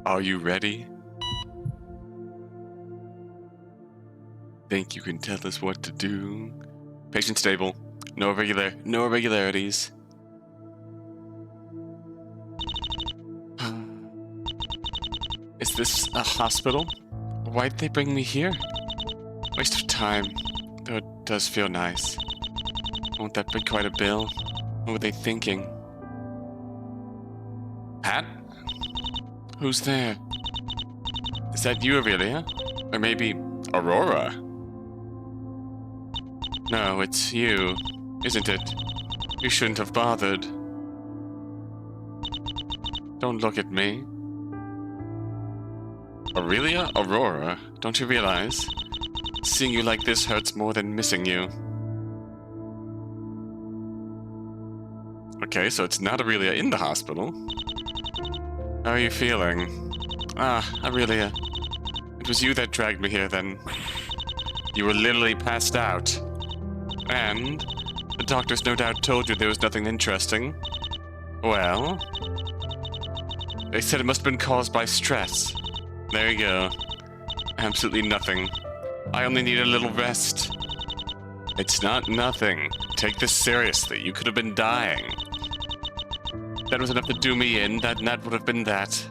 Are you ready? Think you can tell us what to do? Patient stable. No irregularities. Is this a hospital? Why'd they bring me here? Waste of time, though it does feel nice. Won't that be quite a bill? What were they thinking? Pat? Who's there? Is that you, Aurelia? Or maybe Aurora? No, it's you, isn't it? You shouldn't have bothered. Don't look at me. Aurelia? Aurora? Don't you realize? Seeing you like this hurts more than missing you. Okay, so it's not Aurelia in the hospital. How are you feeling? Aurelia. It was you that dragged me here then. You were literally passed out. And the doctors no doubt told you there was nothing interesting. Well, they said it must have been caused by stress. There you go. Absolutely nothing. I only need a little rest. It's not nothing. Take this seriously. You could have been dying. That was enough to do me in. That would have been that.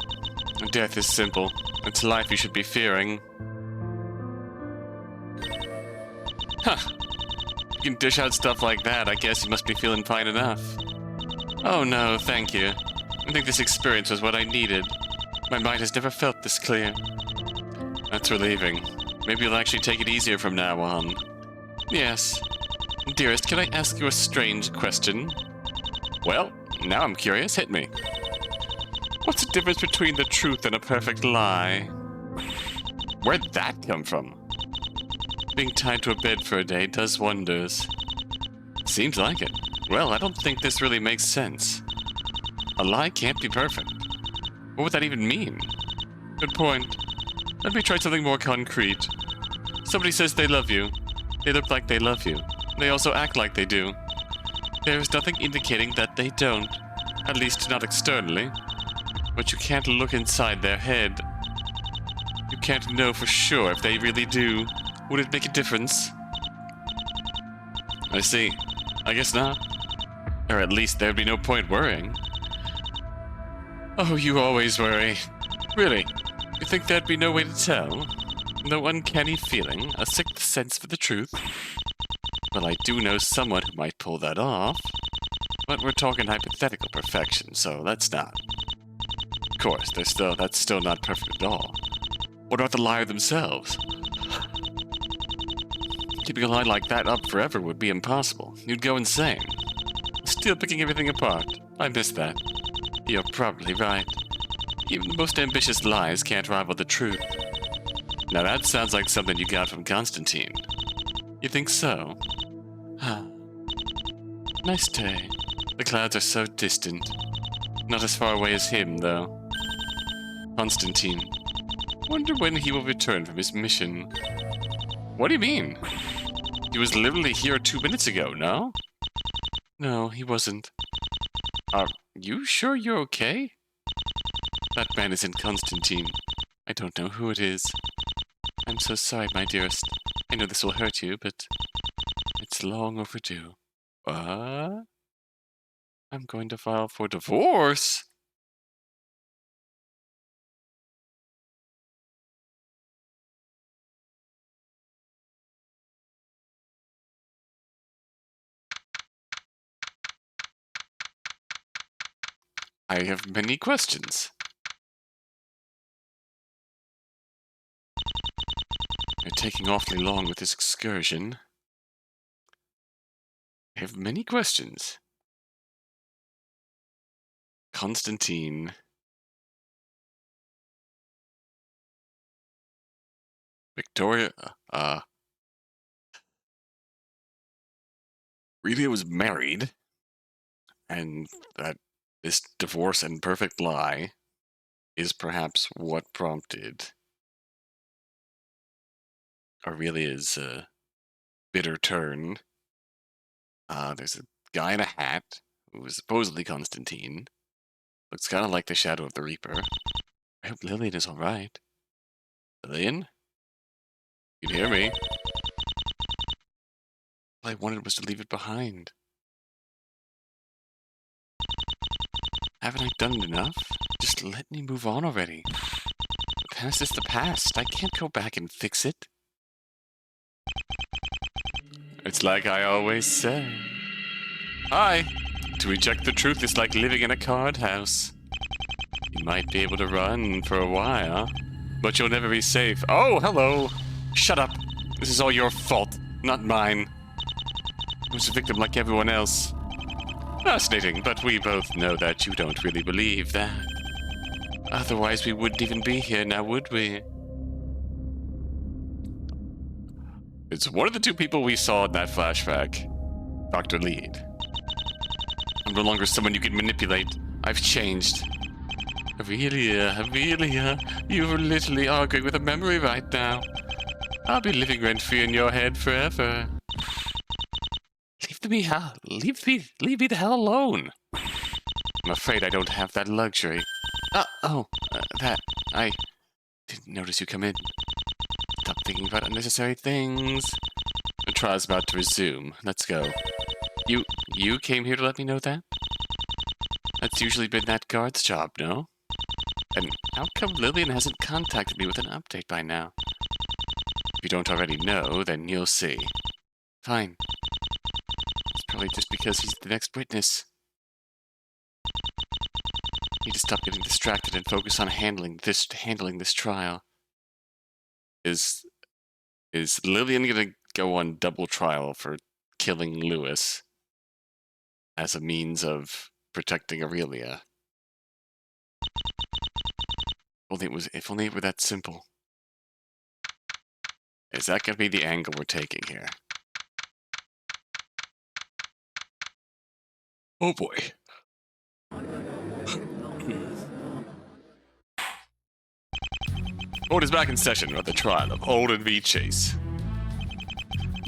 Death is simple. It's life you should be fearing. Huh. You can dish out stuff like that. I guess you must be feeling fine enough. Oh no, thank you. I think this experience was what I needed. My mind has never felt this clear. That's relieving. Maybe you'll actually take it easier from now on. Yes. Dearest, can I ask you a strange question? Well, now I'm curious. Hit me. What's the difference between the truth and a perfect lie? Where'd that come from? Being tied to a bed for a day does wonders. Seems like it. Well, I don't think this really makes sense. A lie can't be perfect. What would that even mean? Good point. Let me try something more concrete. Somebody says they love you. They look like they love you. They also act like they do. There is nothing indicating that they don't. At least not externally. But you can't look inside their head. You can't know for sure if they really do. Would it make a difference? I see. I guess not. Or at least there'd be no point worrying. Oh, you always worry. Really? You think there'd be no way to tell? No uncanny feeling? A sixth sense for the truth? Well, I do know someone who might pull that off. But we're talking hypothetical perfection, so let's not. Of course, that's still not perfect at all. What about the liar themselves? Keeping a lie like that up forever would be impossible. You'd go insane. Still picking everything apart. I miss that. You're probably right. Even the most ambitious lies can't rival the truth. Now that sounds like something you got from Constantine. You think so? Nice day. The clouds are so distant. Not as far away as him, though. Constantine. Wonder when he will return from his mission. What do you mean? He was literally here 2 minutes ago, no? No, he wasn't. Are you sure you're okay? That man isn't Constantine. I don't know who it is. I'm so sorry, my dearest. I know this will hurt you, but it's long overdue. What? I'm going to file for divorce? I have many questions. You're taking awfully long with this excursion. I have many questions. Constantine. Victoria, Aurelia was married, and that this divorce and perfect lie is perhaps what prompted Aurelia's bitter turn. There's a guy in a hat who is supposedly Constantine. Looks kind of like the Shadow of the Reaper. I hope Lillian is all right. Lillian? You can hear me. All I wanted was to leave it behind. Haven't I done enough? Just let me move on already. The past is the past. I can't go back and fix it. It's like I always say. Hi! To reject the truth is like living in a card house. You might be able to run for a while, but you'll never be safe. Oh, hello! Shut up! This is all your fault, not mine. I was a victim like everyone else. Fascinating, but we both know that you don't really believe that. Otherwise, we wouldn't even be here now, would we? It's one of the two people we saw in that flashback. Dr. Lead. I'm no longer someone you can manipulate. I've changed. Aurelia, you're literally arguing with a memory right now. I'll be living rent-free in your head forever. Leave me the hell alone. I'm afraid I don't have that luxury. I didn't notice you come in. Stop thinking about unnecessary things. The trial's about to resume. Let's go. You came here to let me know that? That's usually been that guard's job, no? And how come Lillian hasn't contacted me with an update by now? If you don't already know, then you'll see. Fine. It's probably just because he's the next witness. Need to stop getting distracted and focus on handling this trial. Is Lillian gonna go on double trial for killing Lewis as a means of protecting Aurelia? If only it were that simple. Is that gonna be the angle we're taking here? Oh boy. Court is back in session with the trial of Aurelia v. Chase.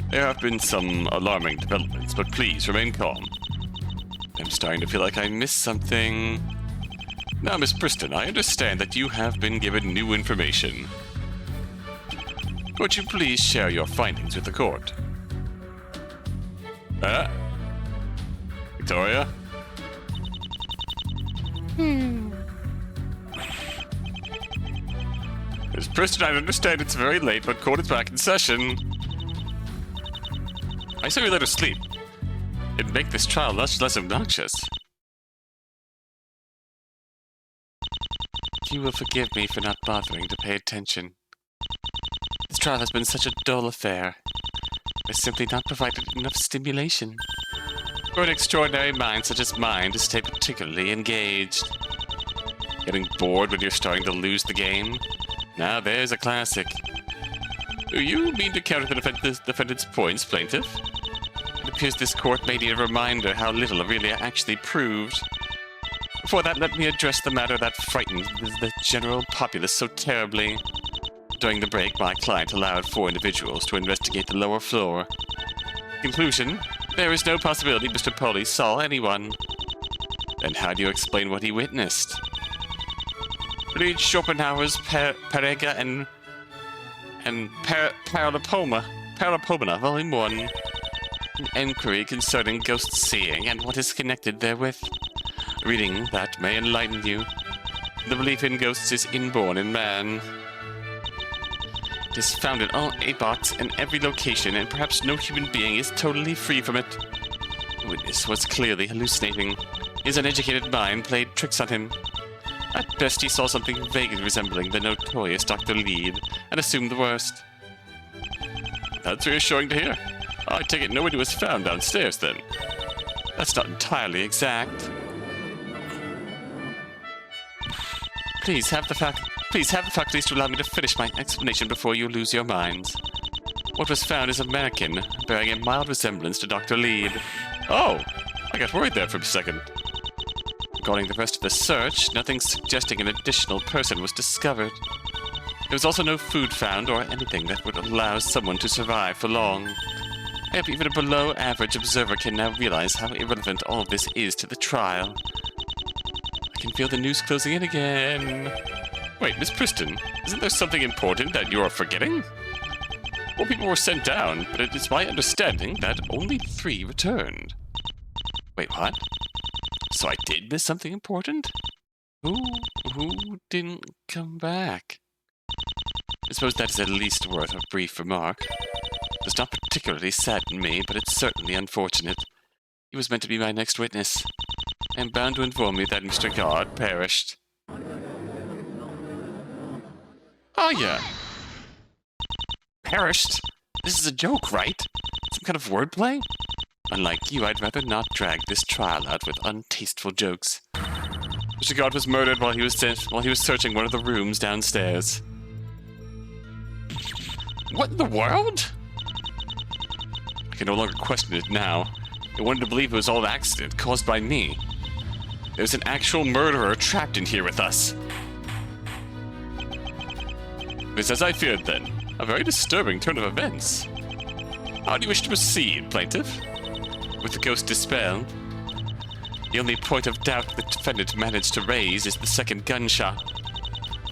There have been some alarming developments, but please remain calm. I'm starting to feel like I missed something. Now, Miss Preston, I understand that you have been given new information. Would you please share your findings with the court? Victoria? Miss Preston, I understand it's very late, but court is back in session. I say we let her sleep. It'd make this trial much less obnoxious. You will forgive me for not bothering to pay attention. This trial has been such a dull affair. I've simply not provided enough stimulation. For an extraordinary mind such as mine to stay particularly engaged. Getting bored when you're starting to lose the game? Now there's a classic. Do you mean to counter the defendant's points, plaintiff? It appears this court may need a reminder how little Aurelia actually proved. Before that, let me address the matter that frightened the general populace so terribly. During the break, my client allowed 4 individuals to investigate the lower floor. Conclusion, there is no possibility Mr. Polly saw anyone. Then how do you explain what he witnessed? Read Schopenhauer's Parega and Paralipomena, Volume 1. An enquiry concerning ghost seeing and what is connected therewith. Reading that may enlighten you. The belief in ghosts is inborn in man. It is found in all epochs and every location, and perhaps no human being is totally free from it. The witness was clearly hallucinating. His uneducated mind played tricks on him. At best, he saw something vaguely resembling the notorious Dr. Lead, and assumed the worst. That's reassuring to hear. I take it nobody was found downstairs, then. That's not entirely exact. Please have the faculties to allow me to finish my explanation before you lose your minds. What was found is a mannequin, bearing a mild resemblance to Dr. Lead. Oh, I got worried there for a second. Regarding the rest of the search, nothing suggesting an additional person was discovered. There was also no food found or anything that would allow someone to survive for long. I hope even a below-average observer can now realize how irrelevant all of this is to the trial. I I can feel the noose closing in again. Wait, Miss Preston, isn't there something important that you are forgetting? 4 people were sent down, but it is my understanding that only 3 returned. Wait, what? So I did miss something important? Who didn't come back? I suppose that is at least worth a brief remark. It does not particularly sadden me, but it's certainly unfortunate. He was meant to be my next witness. I am bound to inform you that Mr. God perished. Oh yeah. Perished? This is a joke, right? Some kind of wordplay? Unlike you, I'd rather not drag this trial out with untasteful jokes. Mr. God was murdered while he was searching one of the rooms downstairs. What in the world? I can no longer question it now. I wanted to believe it was all an accident caused by me. There's an actual murderer trapped in here with us. It's as I feared then. A very disturbing turn of events. How do you wish to proceed, plaintiff? With the ghost dispelled, the only point of doubt the defendant managed to raise is the second gunshot.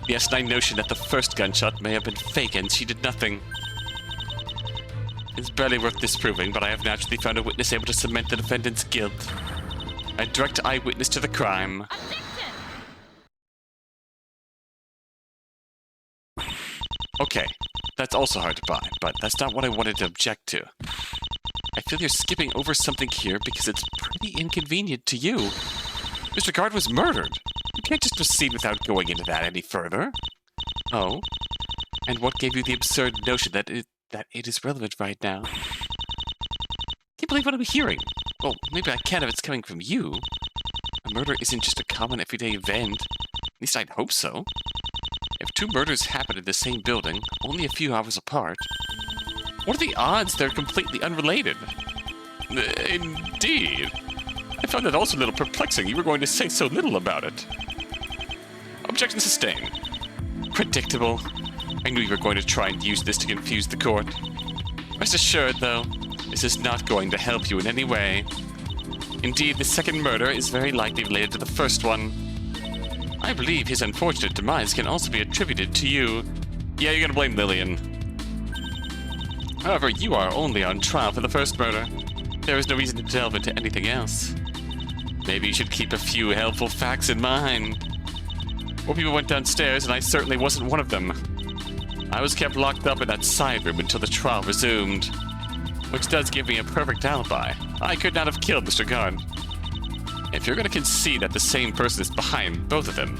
The asinine notion that the first gunshot may have been fake and she did nothing. It's barely worth disproving, but I have naturally found a witness able to cement the defendant's guilt. A direct eyewitness to the crime. Okay, that's also hard to buy, but that's not what I wanted to object to. I feel you're skipping over something here because it's pretty inconvenient to you. Mr. Guard was murdered. You can't just proceed without going into that any further. Oh? And what gave you the absurd notion that it is relevant right now? Can't believe what I'm hearing. Well, maybe I can if it's coming from you. A murder isn't just a common everyday event. At least I'd hope so. If 2 murders happen in the same building, only a few hours apart, what are the odds they're completely unrelated? Indeed. I found that also a little perplexing. You were going to say so little about it. Objection sustained. Predictable. I knew you were going to try and use this to confuse the court. Rest assured, though, this is not going to help you in any way. Indeed, the second murder is very likely related to the first one. I believe his unfortunate demise can also be attributed to you. Yeah, you're gonna blame Lillian. However, you are only on trial for the first murder. There is no reason to delve into anything else. Maybe you should keep a few helpful facts in mind. 4 people went downstairs, and I certainly wasn't one of them. I was kept locked up in that side room until the trial resumed. Which does give me a perfect alibi. I could not have killed Mr. Guard. If you're going to concede that the same person is behind both of them,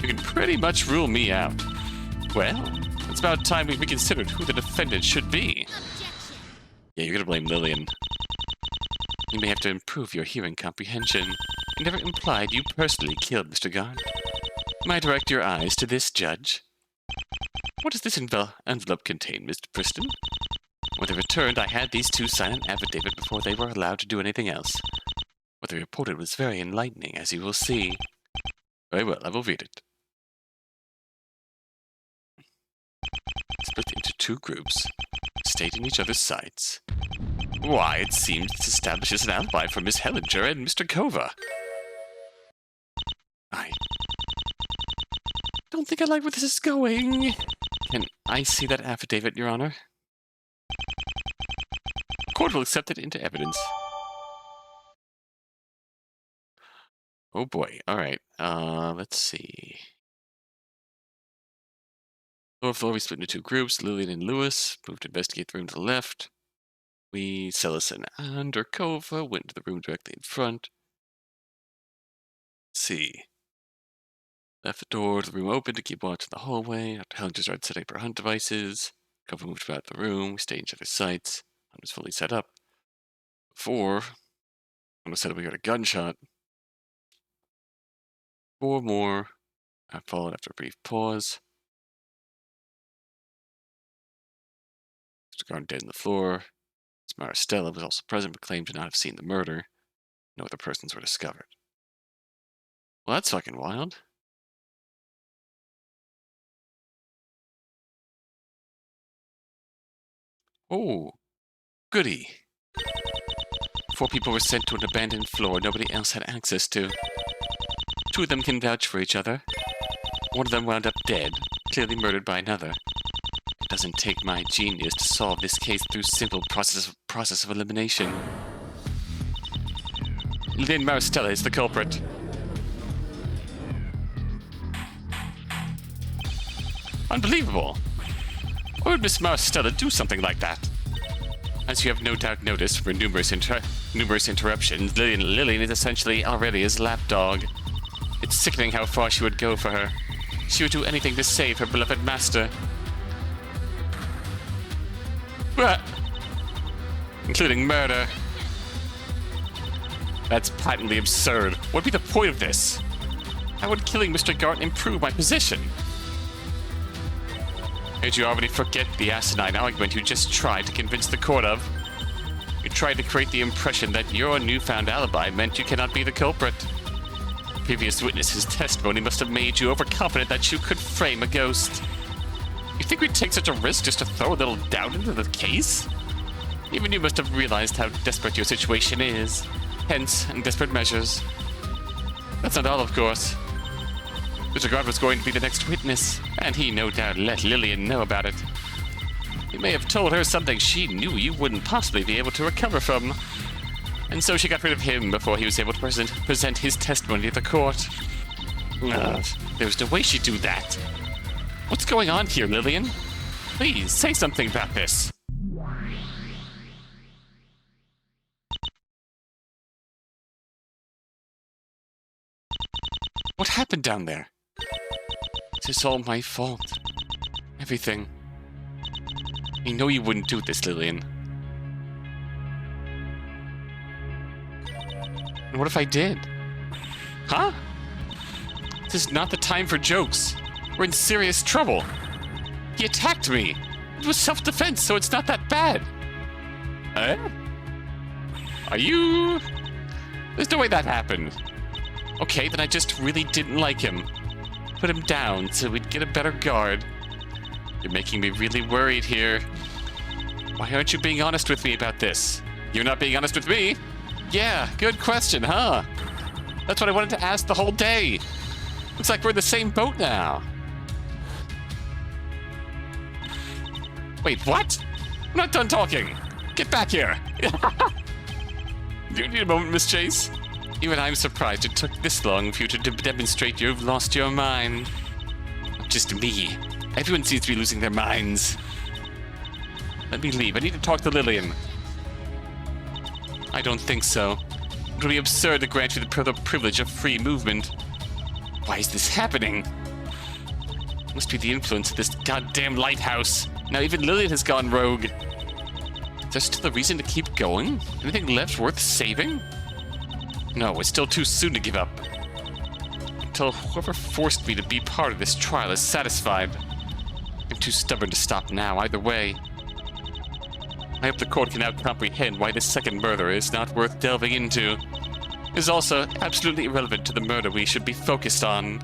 you can pretty much rule me out. Well, it's about time we reconsidered who the defendant should be. Objection. Yeah, you're going to blame Lillian. You may have to improve your hearing comprehension. I never implied you personally killed Mr. Guard. May I direct your eyes to this, Judge? What does this envelope contain, Mr. Preston? When they returned, I had these 2 sign an affidavit before they were allowed to do anything else. What they reported was very enlightening, as you will see. Very well, I will read it. Split into 2 groups. Stayed in each other's sights. Why, it seems this establishes an alibi for Miss Hellinger and Mr. Kova. I don't think I like where this is going. Can I see that affidavit, Your Honor? The court will accept it into evidence. Oh boy, alright, let's see. Lower floor, we split into 2 groups. Lillian and Lewis moved to investigate the room to the left. Celis and Undercover went to the room directly in front. Let's see. Left the door to the room open to keep watch in the hallway. After Hellinger started setting up her hunt devices, Cover moved about the room. We stayed in each other's sights. Hunt was fully set up. Before, Hunt was set up, we got a gunshot. 4 more. I followed after a brief pause. Mr. Garden dead on the floor. Miss Maristella was also present but claimed to not have seen the murder. No other persons were discovered. Well, that's fucking wild. Oh, goody. 4 people were sent to an abandoned floor nobody else had access to. Two of them can vouch for each other. One of them wound up dead, clearly murdered by another. It doesn't take my genius to solve this case through simple process of elimination. Lynn Maristella is the culprit. Unbelievable! Why would Miss Maristella do something like that? As you have no doubt noticed from numerous interruptions, Lillian is essentially Aurelia's lapdog. It's sickening how far she would go for her. She would do anything to save her beloved master. Including murder. That's patently absurd. What would be the point of this? How would killing Mr. Garten improve my position? Did you already forget the asinine argument you just tried to convince the court of? You tried to create the impression that your newfound alibi meant you cannot be the culprit. The previous witness's testimony must have made you overconfident that you could frame a ghost. You think we'd take such a risk just to throw a little doubt into the case? Even you must have realized how desperate your situation is. Hence, desperate measures. That's not all, of course. Mr. Garten was going to be the next witness, and he no doubt let Lillian know about it. He may have told her something she knew you wouldn't possibly be able to recover from. And so she got rid of him before he was able to present his testimony to the court. There was no way she'd do that. What's going on here, Lillian? Please, say something about this. What happened down there? This is all my fault. Everything. I know you wouldn't do this, Lillian. And what if I did? Huh? This is not the time for jokes. We're in serious trouble. He attacked me. It was self-defense, so it's not that bad. Are you... There's no way that happened. Okay, then I just really didn't like him. Put him down so we'd get a better guard. You're making me really worried here. Why aren't you being honest with me about this? You're not being honest with me? Yeah, good question, huh? That's what I wanted to ask the whole day. Looks like we're in the same boat now. Wait, what? I'm not done talking. Get back here. Do you need a moment, Miss Chase? Even I'm surprised it took this long for you to demonstrate you've lost your mind. Not just me. Everyone seems to be losing their minds. Let me leave. I need to talk to Lillian. I don't think so. It would be absurd to grant you the privilege of free movement. Why is this happening? It must be the influence of this goddamn lighthouse. Now even Lillian has gone rogue. Is there still a reason to keep going? Anything left worth saving? No, it's still too soon to give up. Until whoever forced me to be part of this trial is satisfied. I'm too stubborn to stop now, either way. I hope the court can now comprehend why this second murder is not worth delving into. It is also absolutely irrelevant to the murder we should be focused on.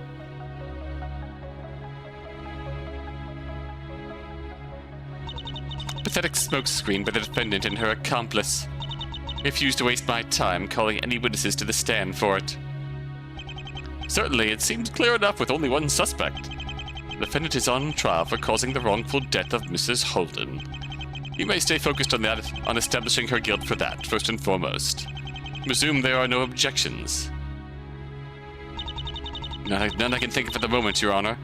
Pathetic smokescreen by the defendant and her accomplice. I refuse to waste my time calling any witnesses to the stand for it. Certainly, it seems clear enough with only one suspect. The defendant is on trial for causing the wrongful death of Mrs. Holden. You may stay focused on establishing her guilt for that, first and foremost. Presume there are no objections. None I can think of at the moment, Your Honor.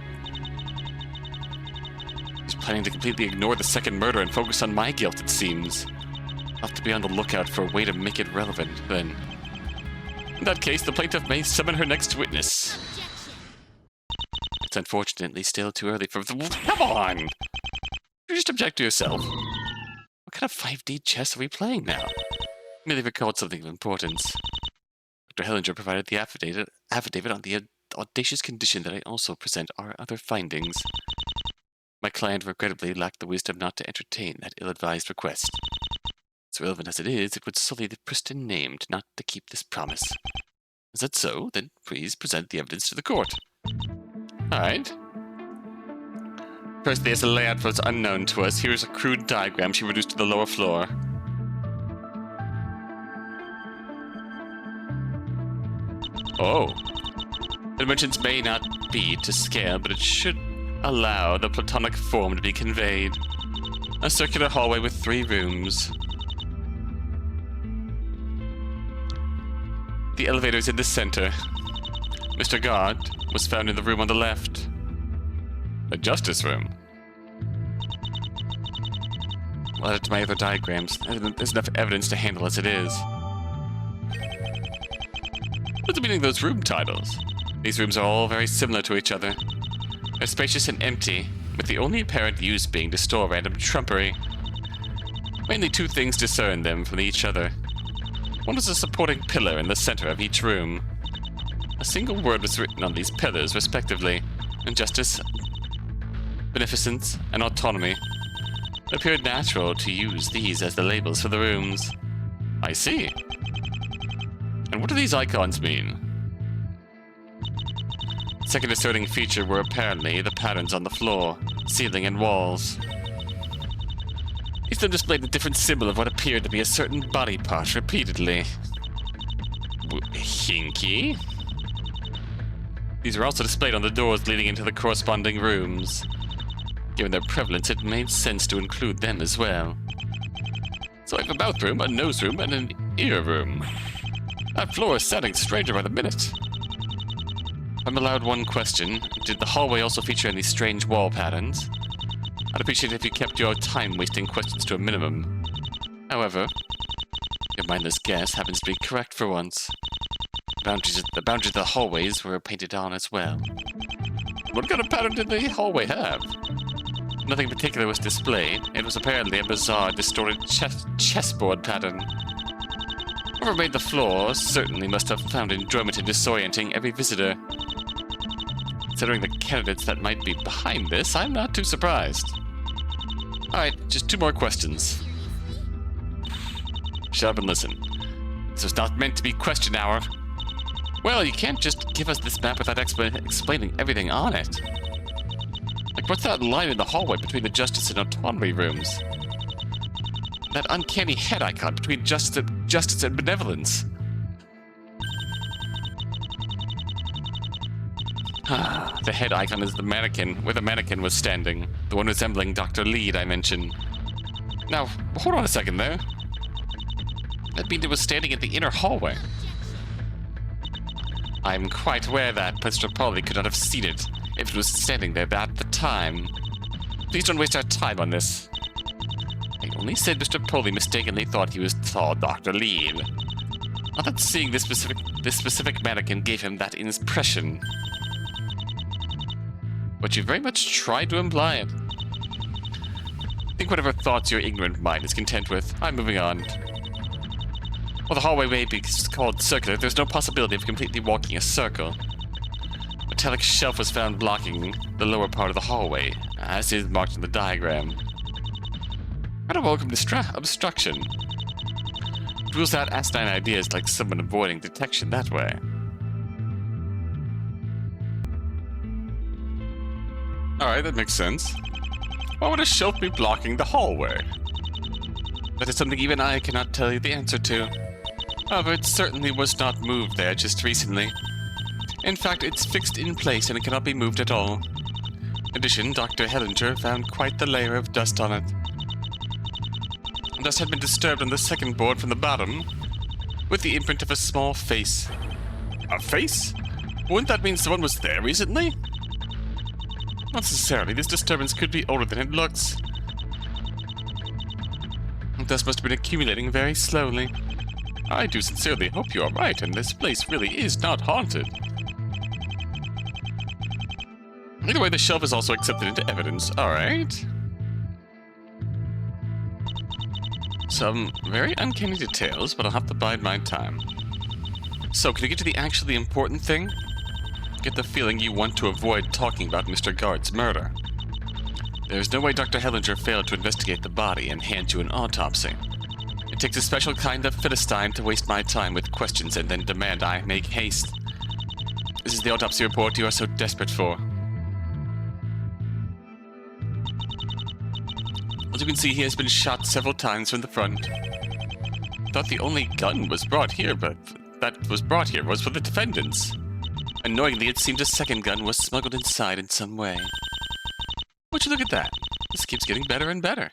He's planning to completely ignore the second murder and focus on my guilt, it seems. I'll have to be on the lookout for a way to make it relevant, then. In that case, the plaintiff may summon her next witness. It's unfortunately still too early for... Come on! You just object to yourself. What kind of 5D chess are we playing now? Merely recalled something of importance. Dr. Hellinger provided the affidavit on the audacious condition that I also present our other findings. My client regrettably lacked the wisdom not to entertain that ill-advised request. As relevant as it would sully the pristine name not to keep this promise. Is that so? Then please present the evidence to the court. Alright. Firstly, as the layout was unknown to us, here's a crude diagram she reduced to the lower floor. Oh. Dimensions may not be to scale, but it should allow the platonic form to be conveyed. A circular hallway with 3 rooms. The elevator is in the center. Mr. Guard was found in the room on the left. The justice room. I'll add it to my other diagrams. There's enough evidence to handle as it is. What's the meaning of those room titles? These rooms are all very similar to each other. They're spacious and empty, with the only apparent use being to store random trumpery. Mainly 2 things discern them from each other. One is a supporting pillar in the center of each room. A single word was written on these pillars, respectively: injustice, beneficence, and autonomy. It appeared natural to use these as the labels for the rooms. I see. And what do these icons mean? Second asserting feature were apparently the patterns on the floor, ceiling, and walls. Each of them displayed a different symbol of what appeared to be a certain body part repeatedly. Hinky? These were also displayed on the doors leading into the corresponding rooms. Given their prevalence, it made sense to include them as well. So I have a mouth room, a nose room, and an ear room. That floor is sounding stranger by the minute. I'm allowed one question. Did the hallway also feature any strange wall patterns? I'd appreciate it if you kept your time-wasting questions to a minimum. However, your mindless guess happens to be correct for once. The boundaries of the hallways were painted on as well. What kind of pattern did the hallway have? Nothing particular was displayed. It was apparently a bizarre, distorted chessboard pattern. Whoever made the floor certainly must have found enjoyment in disorienting every visitor. Considering the candidates that might be behind this, I'm not too surprised. Alright, just 2 more questions. Shut up and listen. This was not meant to be question hour. Well, you can't just give us this map without explaining everything on it. Like, what's that line in the hallway between the justice and autonomy rooms? That uncanny head icon between justice and benevolence. The head icon is the mannequin, where the mannequin was standing. The one resembling Dr. Lead I mentioned. Now, hold on a second there. That means it was standing in the inner hallway. I'm quite aware that Mr. Polly could not have seen it if it was standing there at the time. Please don't waste our time on this. I only said Mr. Polly mistakenly thought he was tall Dr. Lead. Not that seeing this specific mannequin gave him that impression. But you very much tried to imply it. Think whatever thoughts your ignorant mind is content with. I'm moving on. While the hallway may be called circular, there's no possibility of completely walking a circle. A metallic shelf was found blocking the lower part of the hallway, as is marked in the diagram. Not a welcome obstruction. It rules out asinine ideas like someone avoiding detection that way. Alright, that makes sense. Why would a shelf be blocking the hallway? That is something even I cannot tell you the answer to. However, it certainly was not moved there just recently. In fact, it's fixed in place and it cannot be moved at all. In addition, Dr. Hellinger found quite the layer of dust on it. Dust had been disturbed on the second board from the bottom, with the imprint of a small face. A face? Wouldn't that mean someone was there recently? Not necessarily. This disturbance could be older than it looks. Dust must have been accumulating very slowly. I do sincerely hope you are right, and this place really is not haunted. Either way, the shelf is also accepted into evidence. Alright. Some very uncanny details, but I'll have to bide my time. So, can we get to the actually important thing? Get the feeling you want to avoid talking about Mr. Guard's murder. There's no way Dr. Hellinger failed to investigate the body and hand you an autopsy. It takes a special kind of Philistine to waste my time with questions and then demand I make haste. This is the autopsy report you are so desperate for. As you can see, he has been shot several times from the front. Thought the only gun was brought here, but that was brought here was for the defendants. Annoyingly, it seemed a second gun was smuggled inside in some way. Would you look at that? This keeps getting better and better.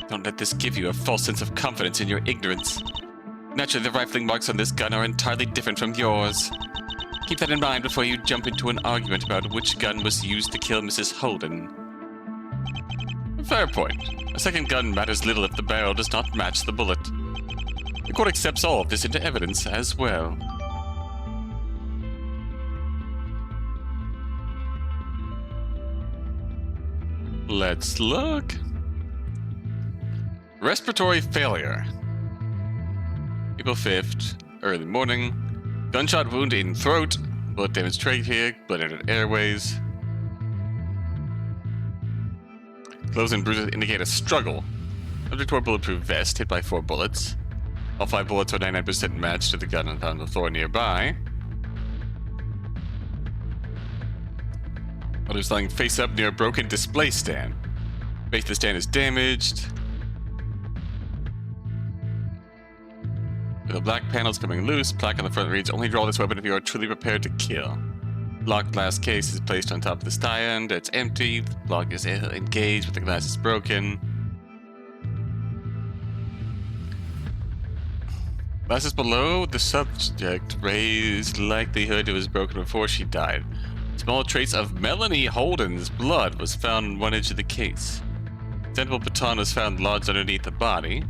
Don't let this give you a false sense of confidence in your ignorance. Naturally, the rifling marks on this gun are entirely different from yours. Keep that in mind before you jump into an argument about which gun was used to kill Mrs. Holden. Fair point. A second gun matters little if the barrel does not match the bullet. The court accepts all of this into evidence as well. Let's look. Respiratory failure. April 5th, early morning. Gunshot wound in throat. Blood damage trachea, blood entered airways. Clothes and bruises indicate a struggle. Subject wore a bulletproof vest, hit by 4 bullets. All 5 bullets are 99% matched to the gun found on the floor nearby. Others lying face up near a broken display stand. Base of the stand is damaged. With the black panels coming loose, plaque on the front reads, "Only draw this weapon if you are truly prepared to kill." Locked glass case is placed on top of the stand. It's empty. The block is engaged, but the glass is broken. Glasses below the subject raised likelihood it was broken before she died. Small trace of Melanie Holden's blood was found on one edge of the case. Extendable baton was found lodged underneath the body.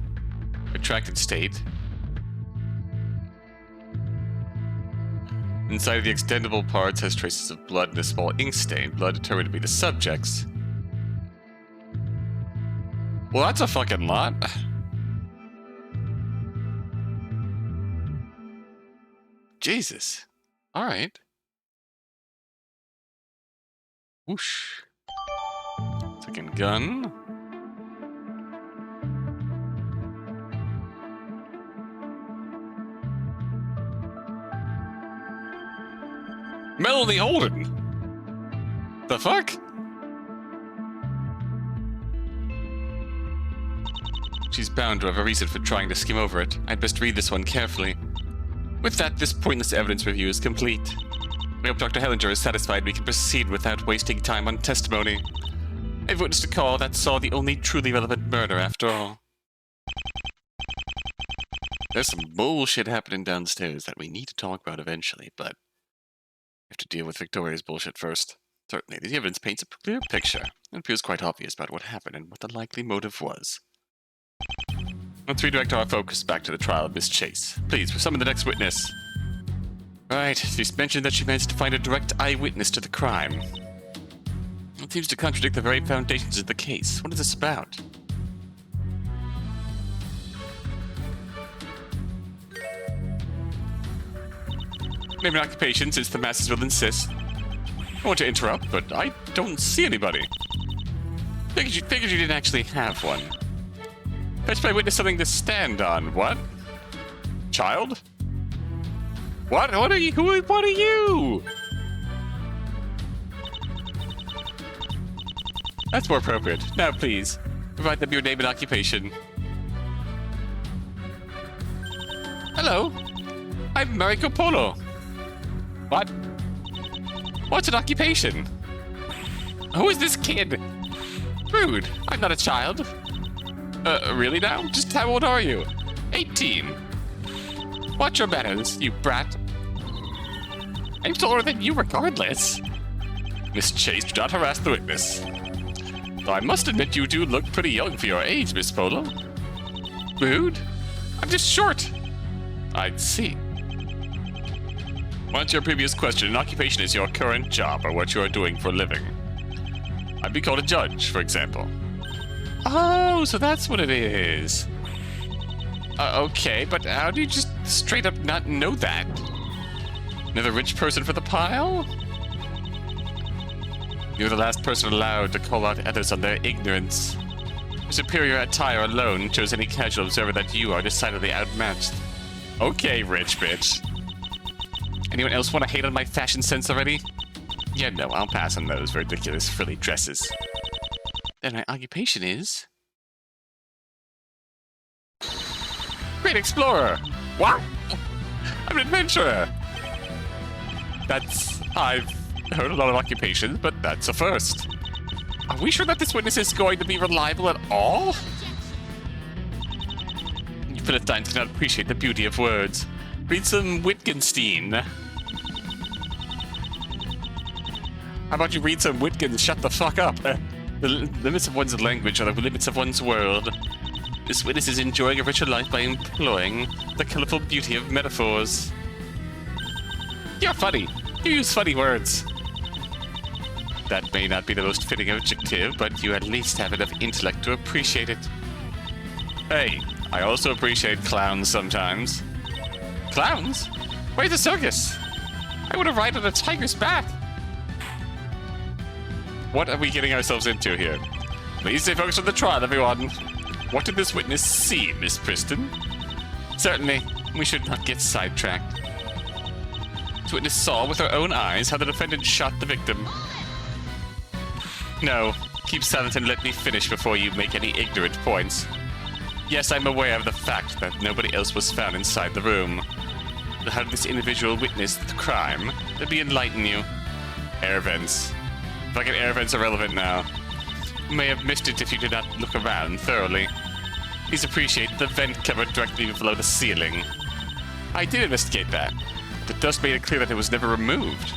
Retracted state. Inside of the extendable parts has traces of blood and a small ink stain. Blood determined to be the subject's. Well, that's a fucking lot. Jesus. Alright. Whoosh. Second gun. Melanie Holden! The fuck? She's bound to have a reason for trying to skim over it. I'd best read this one carefully. With that, this pointless evidence review is complete. I hope Dr. Hellinger is satisfied we can proceed without wasting time on testimony. I've witnessed a call that saw the only truly relevant murder after all. There's some bullshit happening downstairs that we need to talk about eventually, but we have to deal with Victoria's bullshit first. Certainly, the evidence paints a clear picture and appears quite obvious about what happened and what the likely motive was. Let's redirect our focus back to the trial of Miss Chase. Please, we'll summon the next witness. Right, she's mentioned that she managed to find a direct eyewitness to the crime. It seems to contradict the very foundations of the case. What is this about? Name and occupation, since the masses will insist. I want to interrupt, but I don't see anybody. Figured you didn't actually have one. Fetched by witness something to stand on. What? Child? What? What are you? What are you? That's more appropriate. Now, please, provide them your name and occupation. Hello. I'm Marco Polo. What? What's an occupation? Who is this kid? Rude. I'm not a child. Really now? Just how old are you? 18. Watch your manners, you brat. I'm taller than you regardless. Miss Chase, do not harass the witness. Though I must admit you do look pretty young for your age, Miss Polo. Rude? I'm just short. I see. Once your previous question, an occupation is your current job or what you are doing for a living. I'd be called a judge, for example. Oh, so that's what it is. Okay, but how do you just straight up not know that? Another rich person for the pile? You're the last person allowed to call out others on their ignorance. Your superior attire alone shows any casual observer that you are decidedly outmatched. Okay, rich bitch. Anyone else want to hate on my fashion sense already? Yeah, no, I'll pass on those ridiculous frilly dresses. Then my occupation is... Great explorer! What? I'm an adventurer. I've heard a lot of occupations, but that's a first. Are we sure that this witness is going to be reliable at all? You Philistines cannot appreciate the beauty of words. Read some Wittgenstein. How about you read some Wittgen? Shut the fuck up. The limits of one's language are the limits of one's world. This witness is enjoying a richer life by employing the colorful beauty of metaphors. You're funny. You use funny words. That may not be the most fitting adjective, but you at least have enough intellect to appreciate it. Hey, I also appreciate clowns sometimes. Clowns? Where's the circus? I want to ride on a tiger's back. What are we getting ourselves into here? Please stay focused on the trial, everyone. What did this witness see, Miss Preston? Certainly, we should not get sidetracked. This witness saw with her own eyes how the defendant shot the victim. No, keep silent and let me finish before you make any ignorant points. Yes, I'm aware of the fact that nobody else was found inside the room. But how did this individual witness the crime? Let me enlighten you. Air vents. Fucking air vents are relevant now. You may have missed it if you did not look around thoroughly. Please appreciate the vent cover directly below the ceiling. I did investigate that. The dust made it clear that it was never removed.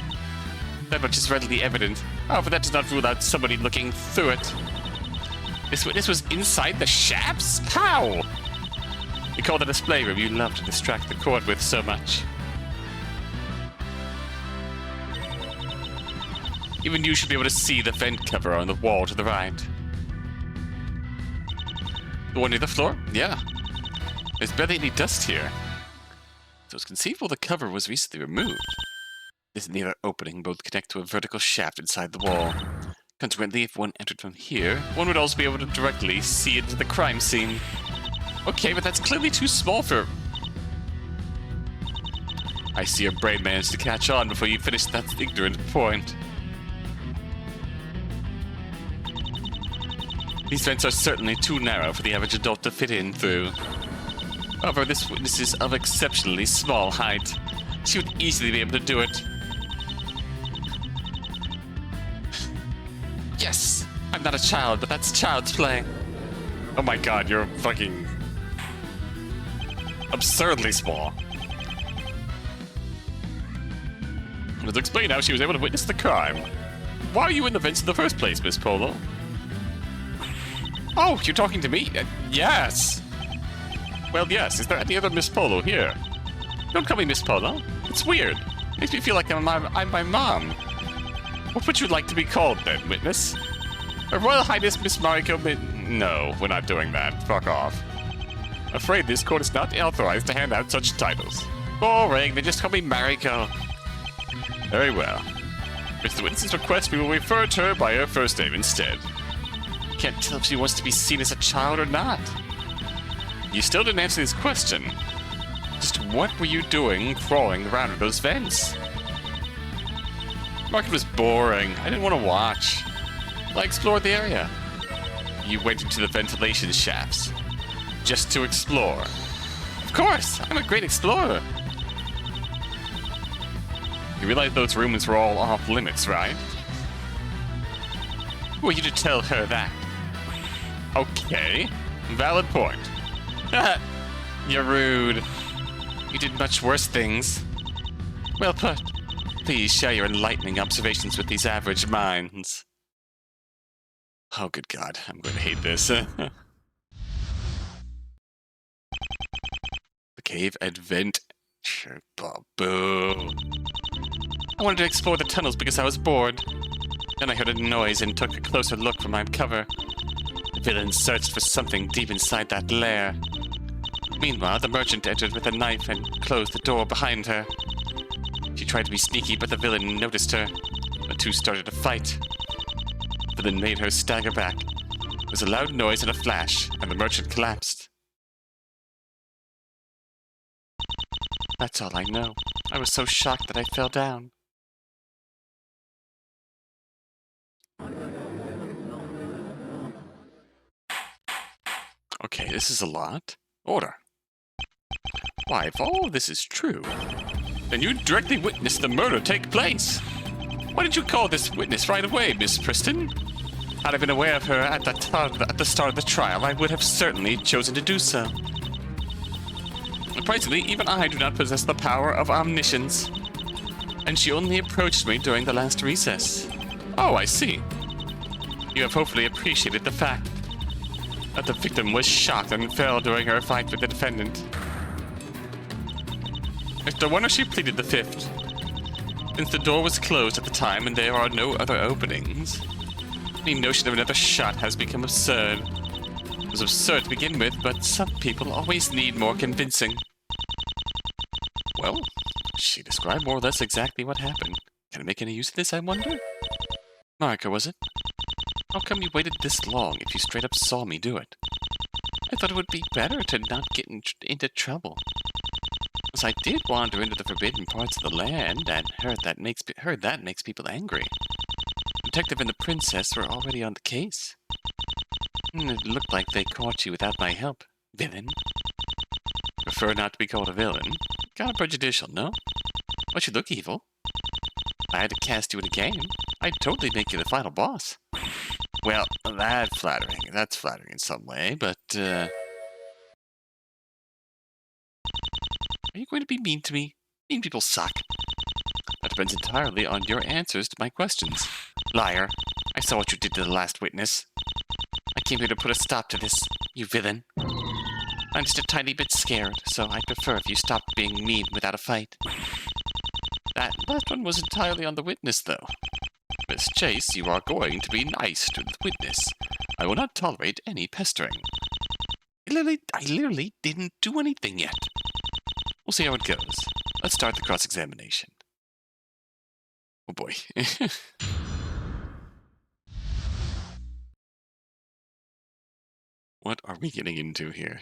That much is readily evident. However, that does not rule out somebody looking through it. This witness was inside the shafts? How? Recall the display room you love to distract the court with so much. Even you should be able to see the vent cover on the wall to the right. The one near the floor? Yeah. There's barely any dust here. So it's conceivable the cover was recently removed. This near opening both connect to a vertical shaft inside the wall. Consequently, if one entered from here, one would also be able to directly see into the crime scene. Okay, but that's clearly too small for... I see your brain managed to catch on before you finished that ignorant point. These vents are certainly too narrow for the average adult to fit in through. However, this witness is of exceptionally small height. She would easily be able to do it. Yes! I'm not a child, but that's child's play. Oh my god, you're fucking... absurdly small. Let's explain how she was able to witness the crime. Why are you in the vents in the first place, Miss Polo? Oh, you're talking to me? Yes! Well, yes. Is there any other Miss Polo here? Don't call me Miss Polo. It's weird. Makes me feel like I'm my mom. What would you like to be called, then, witness? Her Royal Highness Miss Mariko No, we're not doing that. Fuck off. Afraid this court is not authorized to hand out such titles. Boring. They just call me Mariko. Very well. If the witness's request, we will refer to her by her first name instead. Can't tell if she wants to be seen as a child or not. You still didn't answer this question. Just what were you doing crawling around those vents? Market was boring. I didn't want to watch. I explored the area. You went into the ventilation shafts. Just to explore. Of course! I'm a great explorer! You realize those rooms were all off limits, right? Who are you to tell her that? Okay. Valid point. You're rude. You did much worse things. Well put. Please share your enlightening observations with these average minds. Oh, good God. I'm going to hate this. The cave adventure. Boo. I wanted to explore the tunnels because I was bored. Then I heard a noise and took a closer look from my cover. The villain searched for something deep inside that lair. Meanwhile, the merchant entered with a knife and closed the door behind her. She tried to be sneaky, but the villain noticed her. The two started a fight. The villain made her stagger back. There was a loud noise and a flash, and the merchant collapsed. That's all I know. I was so shocked that I fell down. Okay, this is a lot. Order. Why, if all of this is true, Then you directly witnessed the murder take place. Why did you call this witness right away, Miss Preston? Had I been aware of her at the start of the trial, I would have certainly chosen to do so. Surprisingly, even I do not possess the power of omniscience. And she only approached me during the last recess. Oh, I see. You have hopefully appreciated the fact that the victim was shot and fell during her fight with the defendant. Mr. Warner, she pleaded the fifth. Since the door was closed at the time and there are no other openings, any notion of another shot has become absurd. It was absurd to begin with, but some people always need more convincing. Well, she described more or less exactly what happened. Can I make any use of this, I wonder? Marika, was it? How come you waited this long if you straight up saw me do it? I thought it would be better to not get into trouble. As I did wander into the forbidden parts of the land and heard that makes people angry. The detective and the princess were already on the case. It looked like they caught you without my help, villain. Prefer not to be called a villain. Kind of prejudicial, no? But you look evil. If I had to cast you in a game, I'd totally make you the final boss. Well, that's flattering. That's flattering in some way, but, Are you going to be mean to me? Mean people suck. That depends entirely on your answers to my questions. Liar. I saw what you did to the last witness. I came here to put a stop to this, you villain. I'm just a tiny bit scared, so I'd prefer if you stopped being mean without a fight. That last one was entirely on the witness, though. Miss Chase, you are going to be nice to the witness. I will not tolerate any pestering. I literally didn't do anything yet. We'll see how it goes. Let's start the cross-examination. Oh boy. What are we getting into here?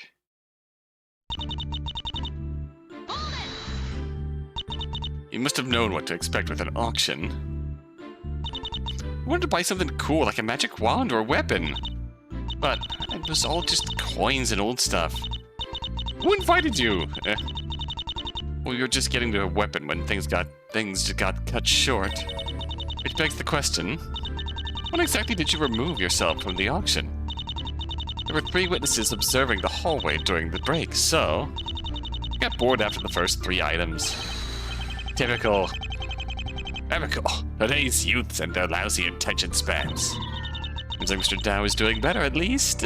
You must have known what to expect with an auction. I wanted to buy something cool like a magic wand or a weapon. But it was all just coins and old stuff. Who invited you? Well, you're just getting to a weapon when things just got cut short. Which begs the question, when exactly did you remove yourself from the auction? There were 3 witnesses observing the hallway during the break, so I got bored after the first 3 items. Typical. Today's youths and their lousy attention spans. Seems like Mr. Dow is doing better, at least.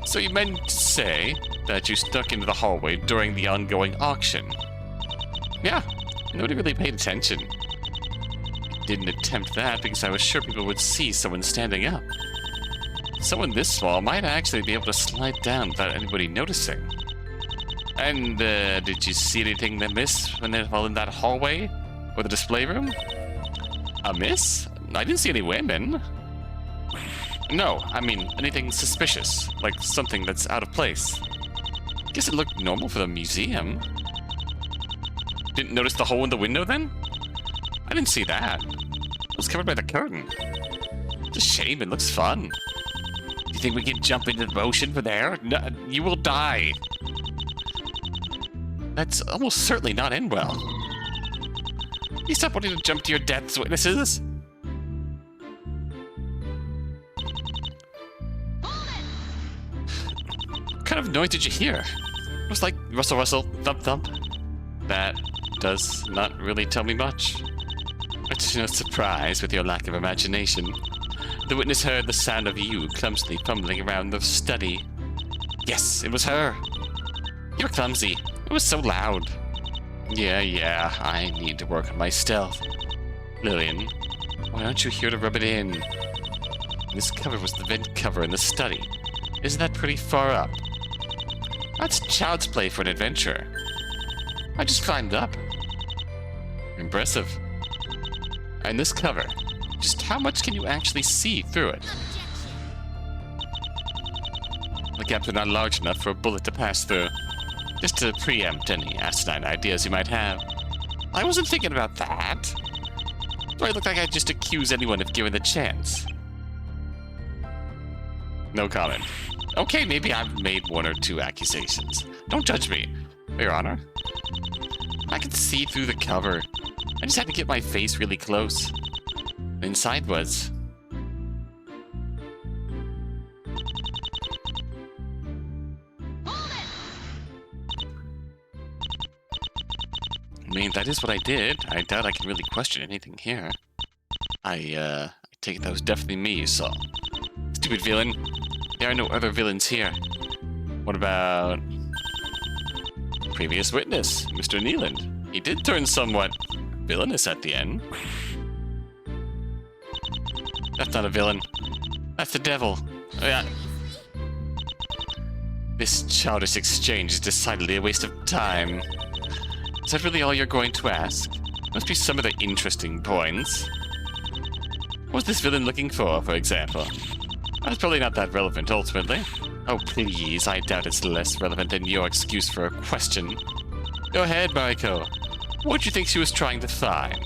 So you meant to say that you stuck into the hallway during the ongoing auction? Yeah, nobody really paid attention. I didn't attempt that because I was sure people would see someone standing up. Someone this small might actually be able to slide down without anybody noticing. And, did you see anything amiss when they were in that hallway? Or the display room? Amiss? I didn't see any women. No, I mean, anything suspicious, like something that's out of place. Guess it looked normal for the museum. Didn't notice the hole in the window, then? I didn't see that. It was covered by the curtain. It's a shame, it looks fun. Do you think we can jump into the ocean from there? No, you will die. That's almost certainly not end well. You stop wanting to jump to your death's witnesses? What kind of noise did you hear? It was like rustle, rustle, thump, thump. That does not really tell me much. It's no surprise with your lack of imagination. The witness heard the sound of you clumsily fumbling around the study. Yes, it was her. You're clumsy. It was so loud. Yeah, I need to work on my stealth. Lillian, why aren't you here to rub it in? This cover was the vent cover in the study. Isn't that pretty far up? That's child's play for an adventurer. I just climbed up. Impressive. And this cover, just how much can you actually see through it? The gaps are not large enough for a bullet to pass through. Just to preempt any asinine ideas you might have. I wasn't thinking about that. Do I look like I'd just accuse anyone if given the chance? No comment. Okay, maybe I've made 1 or 2 accusations. Don't judge me, Your Honor. I could see through the cover. I just had to get my face really close. The inside was... I mean, that is what I did. I doubt I can really question anything here. I take it that was definitely me you saw. Stupid villain. There are no other villains here. What about... previous witness, Mr. Neeland? He did turn somewhat villainous at the end. That's not a villain. That's the devil. Oh, yeah. This childish exchange is decidedly a waste of time. Is that really all you're going to ask? Must be some of the interesting points. What was this villain looking for example? That's probably not that relevant, ultimately. Oh, please, I doubt it's less relevant than your excuse for a question. Go ahead, Mariko. What do you think she was trying to find?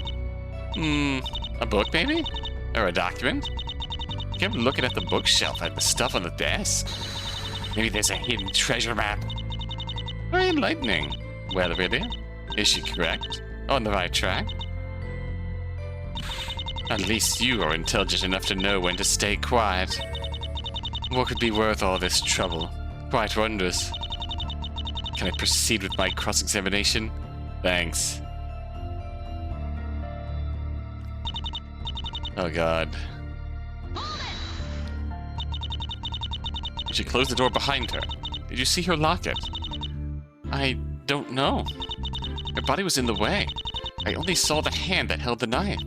A book, maybe? Or a document? I kept looking at the bookshelf at the stuff on the desk. Maybe there's a hidden treasure map. Very enlightening. Well, really? Is she correct? On the right track? At least you are intelligent enough to know when to stay quiet. What could be worth all this trouble? Quite wondrous. Can I proceed with my cross-examination? Thanks. Oh god. She closed the door behind her. Did you see her lock it? I don't know. Her body was in the way. I only saw the hand that held the knife.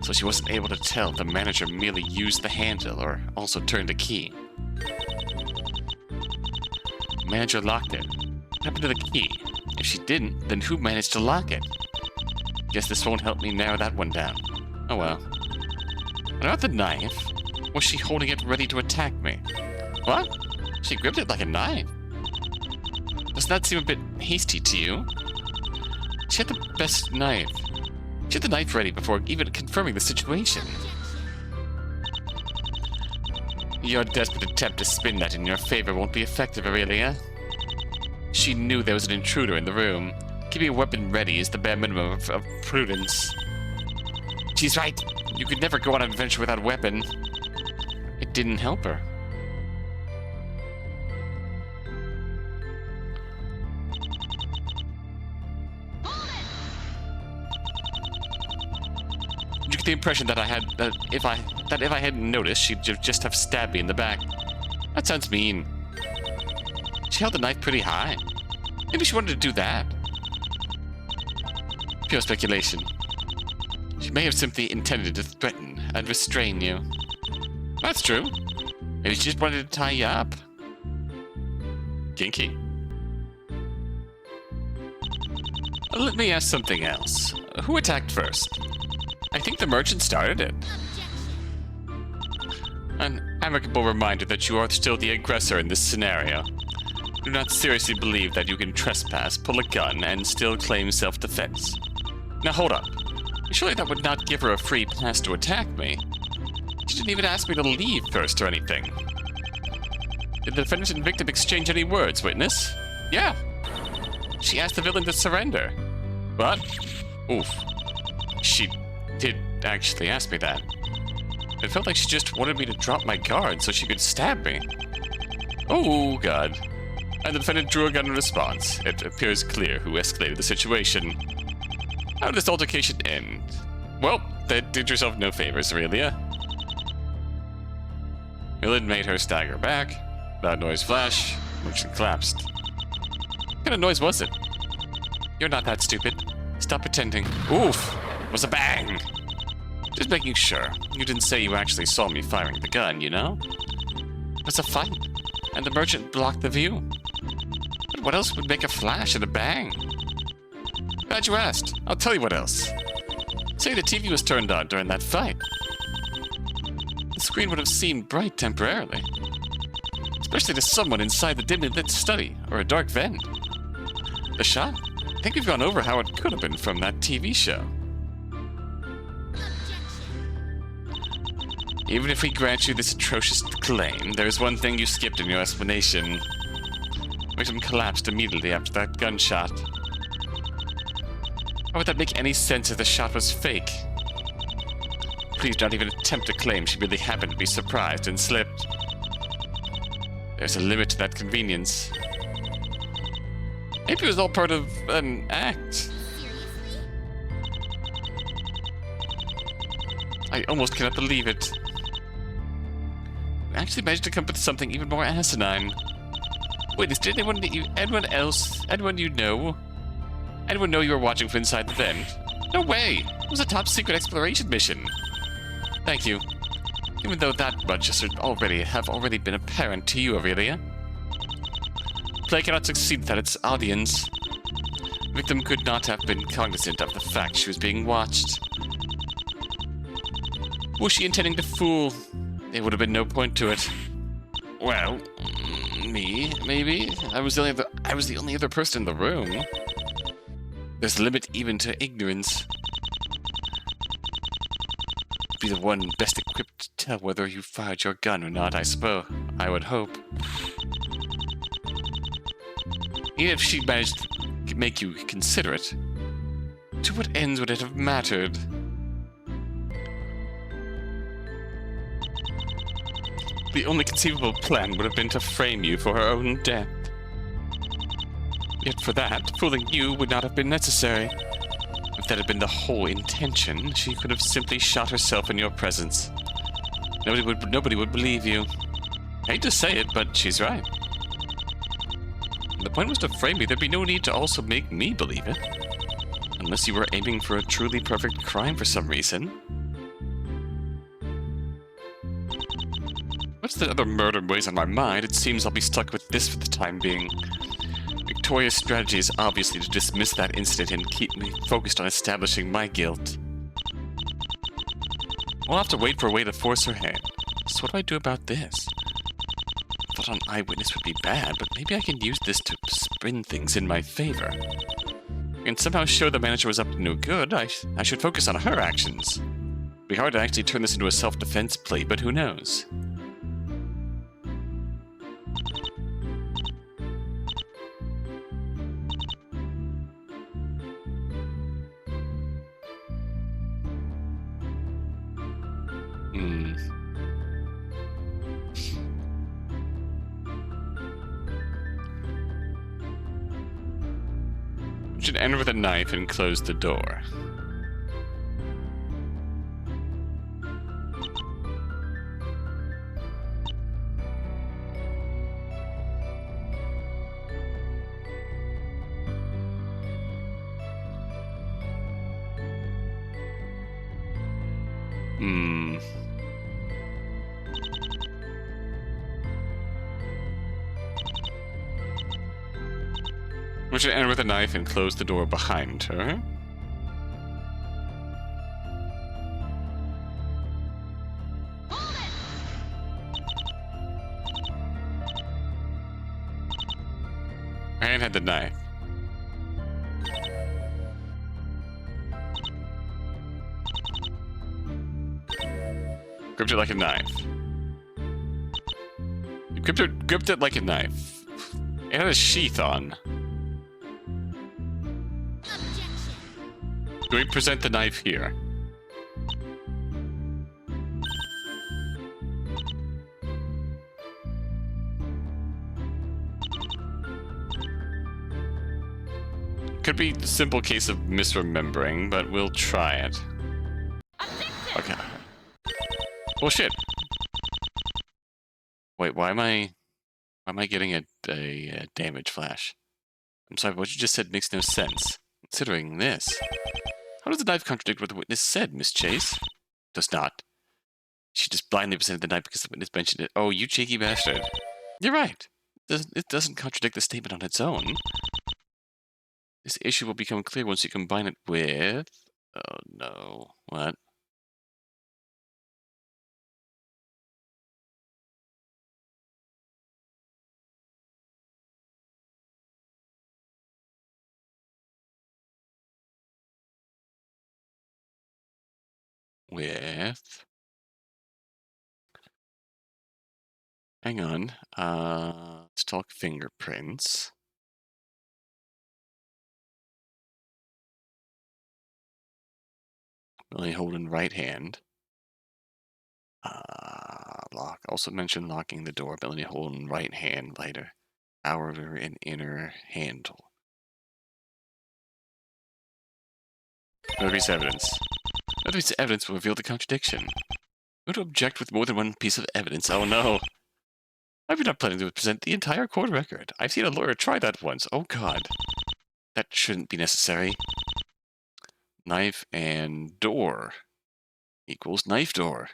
So she wasn't able to tell if the manager merely used the handle or also turned a key. The manager locked it. What happened to the key? If she didn't, then who managed to lock it? Guess this won't help me narrow that one down. Oh well. What about the knife? Was she holding it ready to attack me? What? She gripped it like a knife. Doesn't that seem a bit hasty to you? She had the best knife. She had the knife ready before even confirming the situation. Your desperate attempt to spin that in your favor won't be effective, Aurelia. She knew there was an intruder in the room. Keeping a weapon ready is the bare minimum of prudence. She's right. You could never go on an adventure without a weapon. It didn't help her. You get the impression that if I hadn't noticed, she'd just have stabbed me in the back. That sounds mean. She held the knife pretty high. Maybe she wanted to do that. Pure speculation. She may have simply intended to threaten and restrain you. That's true. Maybe she just wanted to tie you up. Kinky. Let me ask something else. Who attacked first? I think the merchant started it. An amicable reminder that you are still the aggressor in this scenario. Do not seriously believe that you can trespass, pull a gun, and still claim self-defense. Now hold up. Surely that would not give her a free pass to attack me. She didn't even ask me to leave first or anything. Did the defendant and victim exchange any words, witness? Yeah. She asked the villain to surrender. But, oof. She did actually ask me that. It felt like she just wanted me to drop my guard so she could stab me. Oh, God. And the defendant drew a gun in response. It appears clear who escalated the situation. How did this altercation end? Well, that did yourself no favors, Aurelia. Millard made her stagger back. Loud noise flash. Merchant collapsed. What kind of noise was it? You're not that stupid. Stop pretending. Oof! It was a bang! Just making sure. You didn't say you actually saw me firing the gun, you know? It was a fight, and the merchant blocked the view. But what else would make a flash and a bang? Glad you asked. I'll tell you what else. Say the TV was turned on during that fight. The screen would have seemed bright temporarily. Especially to someone inside the dimly lit study, or a dark vent. The shot? I think we've gone over how it could have been from that TV show. Even if we grant you this atrocious claim, there is one thing you skipped in your explanation. The victim collapsed immediately after that gunshot. How would that make any sense if the shot was fake? Please don't even attempt to claim she really happened to be surprised and slipped. There's a limit to that convenience. Maybe it was all part of an act. I almost cannot believe it. I actually managed to come up with something even more asinine. Wait, did anyone you know? Anyone know you were watching from inside the vent? No way! It was a top secret exploration mission. Thank you. Even though that much should have already been apparent to you, Aurelia. Play cannot succeed without its audience. The victim could not have been cognizant of the fact she was being watched. Was she intending to fool? There would have been no point to it. Well, me, maybe? I was the only other person in the room. There's a limit even to ignorance. Be the one best equipped to tell whether you fired your gun or not, I suppose. I would hope. Even if she managed to make you consider it, to what ends would it have mattered? The only conceivable plan would have been to frame you for her own death. Yet for that, fooling you would not have been necessary. If that had been the whole intention, she could have simply shot herself in your presence. Nobody would believe you. I hate to say it, but she's right. The point was to frame me. There'd be no need to also make me believe it. Unless you were aiming for a truly perfect crime for some reason. What's the other murder weighs on my mind? It seems I'll be stuck with this for the time being. Victoria's strategy is obviously to dismiss that incident and keep me focused on establishing my guilt. I'll have to wait for a way to force her hand. So what do I do about this? I thought an eyewitness would be bad, but maybe I can use this to spin things in my favor. And somehow show the manager was up to no good. I should focus on her actions. It'd be hard to actually turn this into a self-defense plea, but who knows? You should enter with a knife and close the door. We should enter with a knife and close the door behind her. Her hand had the knife. Gripped it like a knife. You gripped it like a knife. It had a sheath on. Do we present the knife here? Could be a simple case of misremembering, but we'll try it. Okay. Well, shit. Wait, why am I getting a damage flash? I'm sorry, what you just said makes no sense. Considering this. How does the knife contradict what the witness said, Miss Chase? Does not. She just blindly presented the knife because the witness mentioned it. Oh, you cheeky bastard. You're right. It doesn't contradict the statement on its own. This issue will become clear once you combine it with... Oh, no. What? With... Hang on. Let's talk fingerprints. Only hold in right hand. Lock. Also mention locking the door. Ability to hold in right hand later. Outer and inner handle. Another piece of evidence. Another piece of evidence will reveal the contradiction. Go to object with more than one piece of evidence. Oh no. I've not planning to present the entire court record. I've seen a lawyer try that once. Oh god. That shouldn't be necessary. Knife and door equals knife door.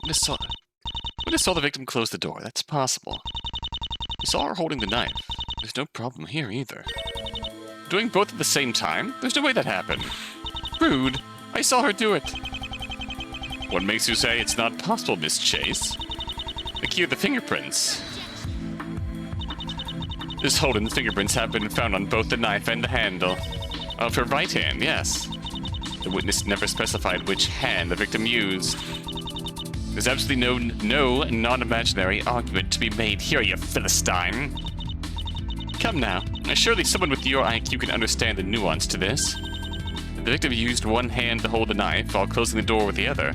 Witness saw the victim close the door. That's possible. You saw her holding the knife. There's no problem here either. Doing both at the same time? There's no way that happened. Rude. I saw her do it. What makes you say it's not possible, Miss Chase? The key are the fingerprints. This Holden's fingerprints have been found on both the knife and the handle. Of her right hand, yes. The witness never specified which hand the victim used. There's absolutely no non-imaginary argument to be made here, you Philistine. Come now. Surely someone with your IQ can understand the nuance to this. If the victim used one hand to hold the knife while closing the door with the other,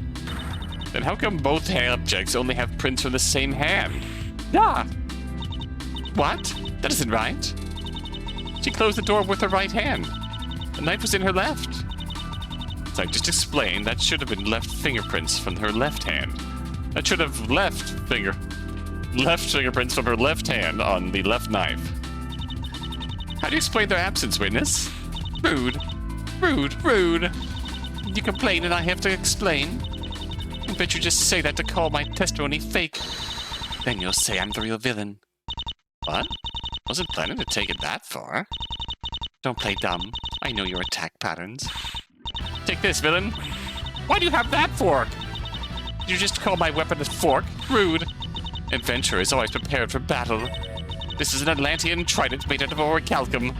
then how come both objects only have prints from the same hand? Ah! What? That isn't right. She closed the door with her right hand. The knife was in her left. As I just explained, that should have been left fingerprints from her left hand. That should have left fingerprints from her left hand on the left knife. How do you explain their absence, witness? Rude. Rude. Rude. You complain and I have to explain? I bet you just say that to call my testimony fake. Then you'll say I'm the real villain. What? Wasn't planning to take it that far. Don't play dumb. I know your attack patterns. Take this, villain. Why do you have that fork? Did you just call my weapon a fork? Rude. Adventure is always prepared for battle. This is an Atlantean trident made out of orichalcum.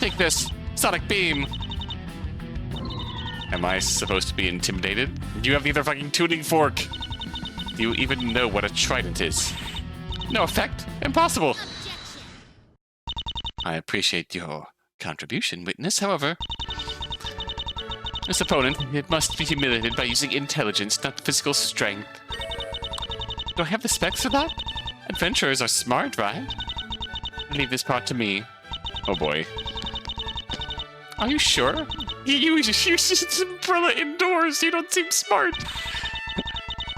Take this. Sonic beam. Am I supposed to be intimidated? You have the other fucking tuning fork. Do you even know what a trident is? No effect. Impossible. I appreciate your contribution, witness. However, this opponent, it must be humiliated by using intelligence, not physical strength. Do I have the specs for that? Adventurers are smart, right? Leave this part to me. Oh boy. Are you sure? You use this umbrella indoors. You don't seem smart.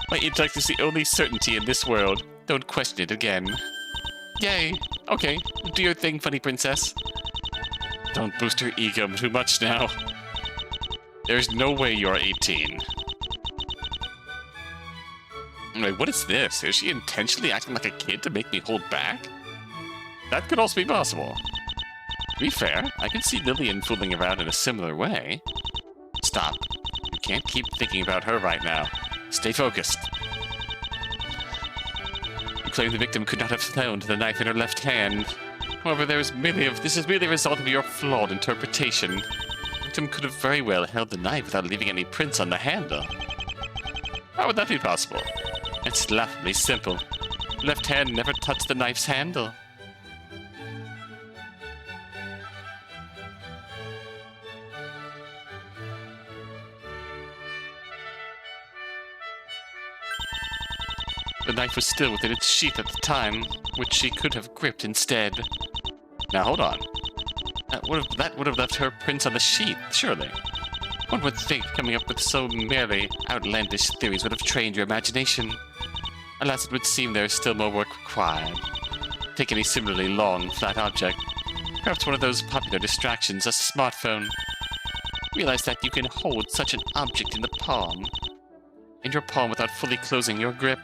My intellect is the only certainty in this world. Don't question it again. Yay. Okay. Do your thing, funny princess. Don't boost her ego too much now. There's no way you're 18. Wait, what is this? Is she intentionally acting like a kid to make me hold back? That could also be possible. To be fair, I can see Lillian fooling around in a similar way. Stop. You can't keep thinking about her right now. Stay focused. You claim the victim could not have thrown the knife in her left hand. However, this is merely a result of your flawed interpretation. The victim could have very well held the knife without leaving any prints on the handle. How would that be possible? It's laughably simple. The left hand never touched the knife's handle. The knife was still within its sheath at the time, which she could have gripped instead. Now hold on. That would have left her prints on the sheath, surely. One would think coming up with so merely outlandish theories would have trained your imagination. Alas, it would seem there is still more work required. Take any similarly long, flat object. Perhaps one of those popular distractions, a smartphone. Realize that you can hold such an object in your palm without fully closing your grip.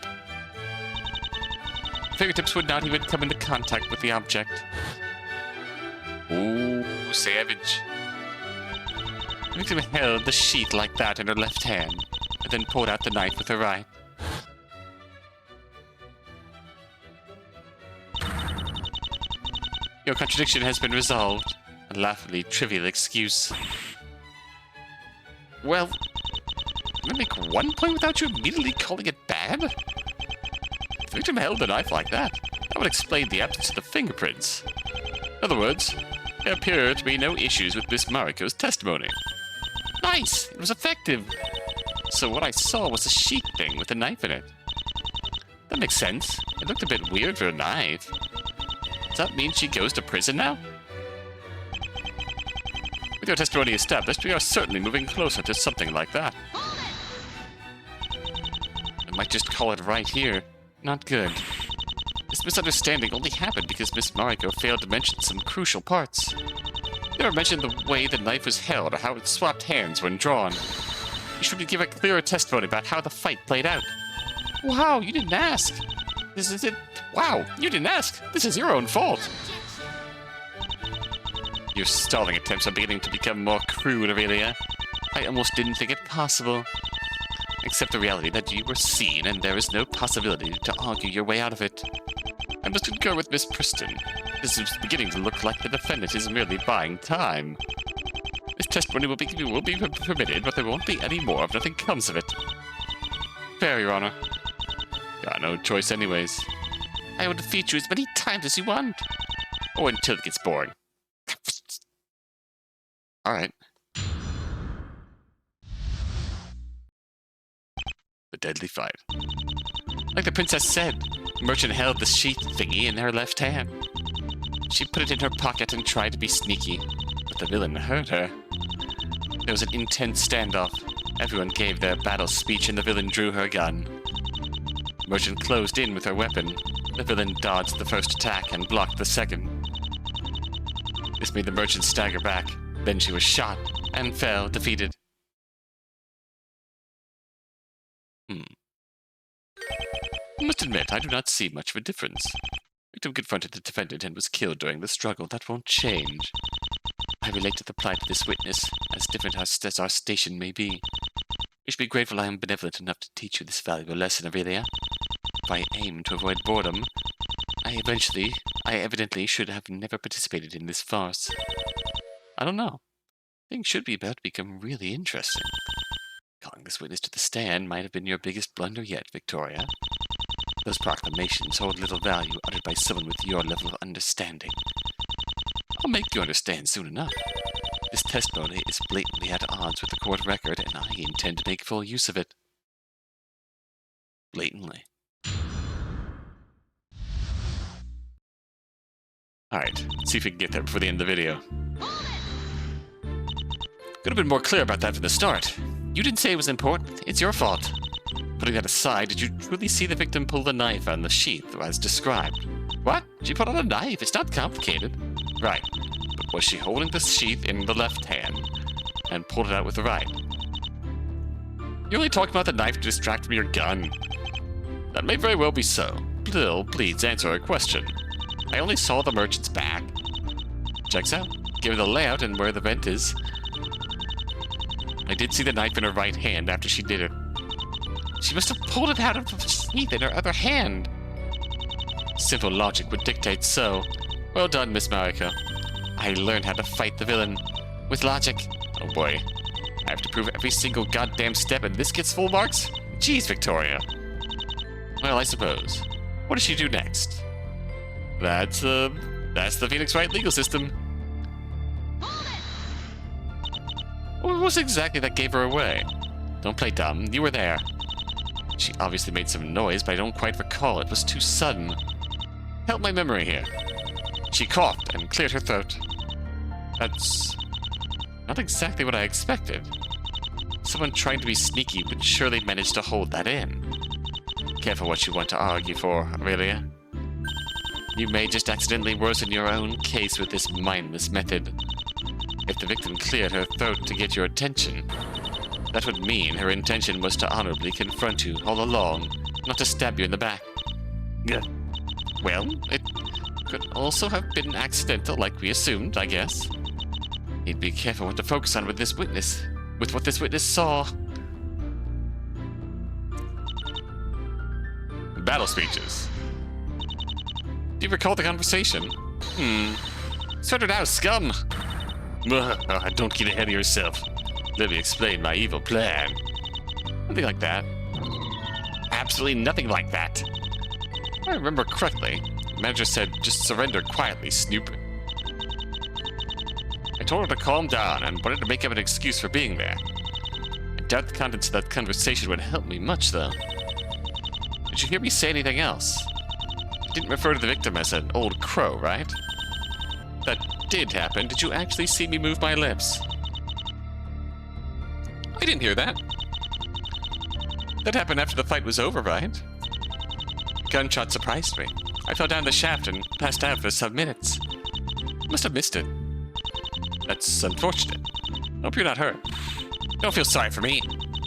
Fingertips would not even come into contact with the object. Ooh, savage. The victim held the sheath like that in her left hand, and then pulled out the knife with her right. Your contradiction has been resolved. A laughably trivial excuse. Well, can I make one point without you immediately calling it bad? If the victim held the knife like that, that would explain the absence of the fingerprints. In other words, There appear to be no issues with Miss Mariko's testimony. Nice! It was effective! So what I saw was a sheath thing with a knife in it. That makes sense. It looked a bit weird for a knife. Does that mean she goes to prison now? With your testimony established, we are certainly moving closer to something like that. I might just call it right here. Not good. This misunderstanding only happened because Miss Mariko failed to mention some crucial parts. Never mentioned the way the knife was held or how it swapped hands when drawn. You should give a clearer testimony about how the fight played out. Wow, you didn't ask. This is it. Wow, you didn't ask. This is your own fault. Your stalling attempts are beginning to become more crude, Aurelia. I almost didn't think it possible. Accept the reality that you were seen and there is no possibility to argue your way out of it. I must concur with Miss Preston. This is beginning to look like the defendant is merely buying time. This testimony will be permitted, but there won't be any more if nothing comes of it. Fair, Your Honor. Got no choice anyways. I will defeat you as many times as you want. Or until it gets boring. Alright. The deadly fight. Like the princess said, Merchant held the sheath thingy in her left hand. She put it in her pocket and tried to be sneaky, but the villain heard her. There was an intense standoff. Everyone gave their battle speech and the villain drew her gun. Merchant closed in with her weapon. The villain dodged the first attack and blocked the second. This made the merchant stagger back. Then she was shot and fell, defeated. I must admit, I do not see much of a difference. Victim confronted the defendant and was killed during the struggle. That won't change. I relate to the plight of this witness, as different as our station may be. You should be grateful I am benevolent enough to teach you this valuable lesson, Aurelia. If I aim to avoid boredom, I evidently should have never participated in this farce. I don't know. Things should be about to become really interesting. Calling this witness to the stand might have been your biggest blunder yet, Victoria. Those proclamations hold little value uttered by someone with your level of understanding. I'll make you understand soon enough. This testimony is blatantly at odds with the court record, and I intend to make full use of it. Blatantly. Alright, let's see if we can get there before the end of the video. Could have been more clear about that from the start. You didn't say it was important. It's your fault. Putting that aside, did you truly see the victim pull the knife on the sheath as described? What? She pulled out a knife. It's not complicated. Right. But was she holding the sheath in the left hand and pulled it out with the right? You're only talking about the knife to distract from your gun. That may very well be so. Bill, please answer a question. I only saw the merchant's back. Checks out. Given the layout and where the vent is, I did see the knife in her right hand after she did it. She must have pulled it out of the sheath in her other hand. Simple logic would dictate so. Well done, Miss Mariko. I learned how to fight the villain. With logic. Oh boy. I have to prove every single goddamn step and this gets full marks? Jeez, Victoria. Well, I suppose. What does she do next? That's the Phoenix Wright legal system. What was exactly that gave her away? Don't play dumb. You were there. She obviously made some noise, but I don't quite recall. It was too sudden. Help my memory here. She coughed and cleared her throat. That's not exactly what I expected. Someone trying to be sneaky would surely manage to hold that in. Careful what you want to argue for, Aurelia. You may just accidentally worsen your own case with this mindless method. If the victim cleared her throat to get your attention, that would mean her intention was to honorably confront you all along, not to stab you in the back. Well, it could also have been accidental, like we assumed, I guess. You'd be careful what to focus on with this witness, with what this witness saw. Battle speeches. Do you recall the conversation? Started out, scum! Don't get ahead of yourself. Let me explain my evil plan. Nothing like that. Absolutely nothing like that. If I remember correctly, the manager said, just surrender quietly, snoop. told her to calm down and wanted to make up an excuse for being there. I doubt the contents of that conversation would help me much, though. Did you hear me say anything else? You didn't refer to the victim as an old crow, right? That did happen. Did you actually see me move my lips? I didn't hear that. That happened after the fight was over, right? The gunshot surprised me. I fell down the shaft and passed out for some minutes. Must have missed it. That's unfortunate. Hope you're not hurt. Don't feel sorry for me.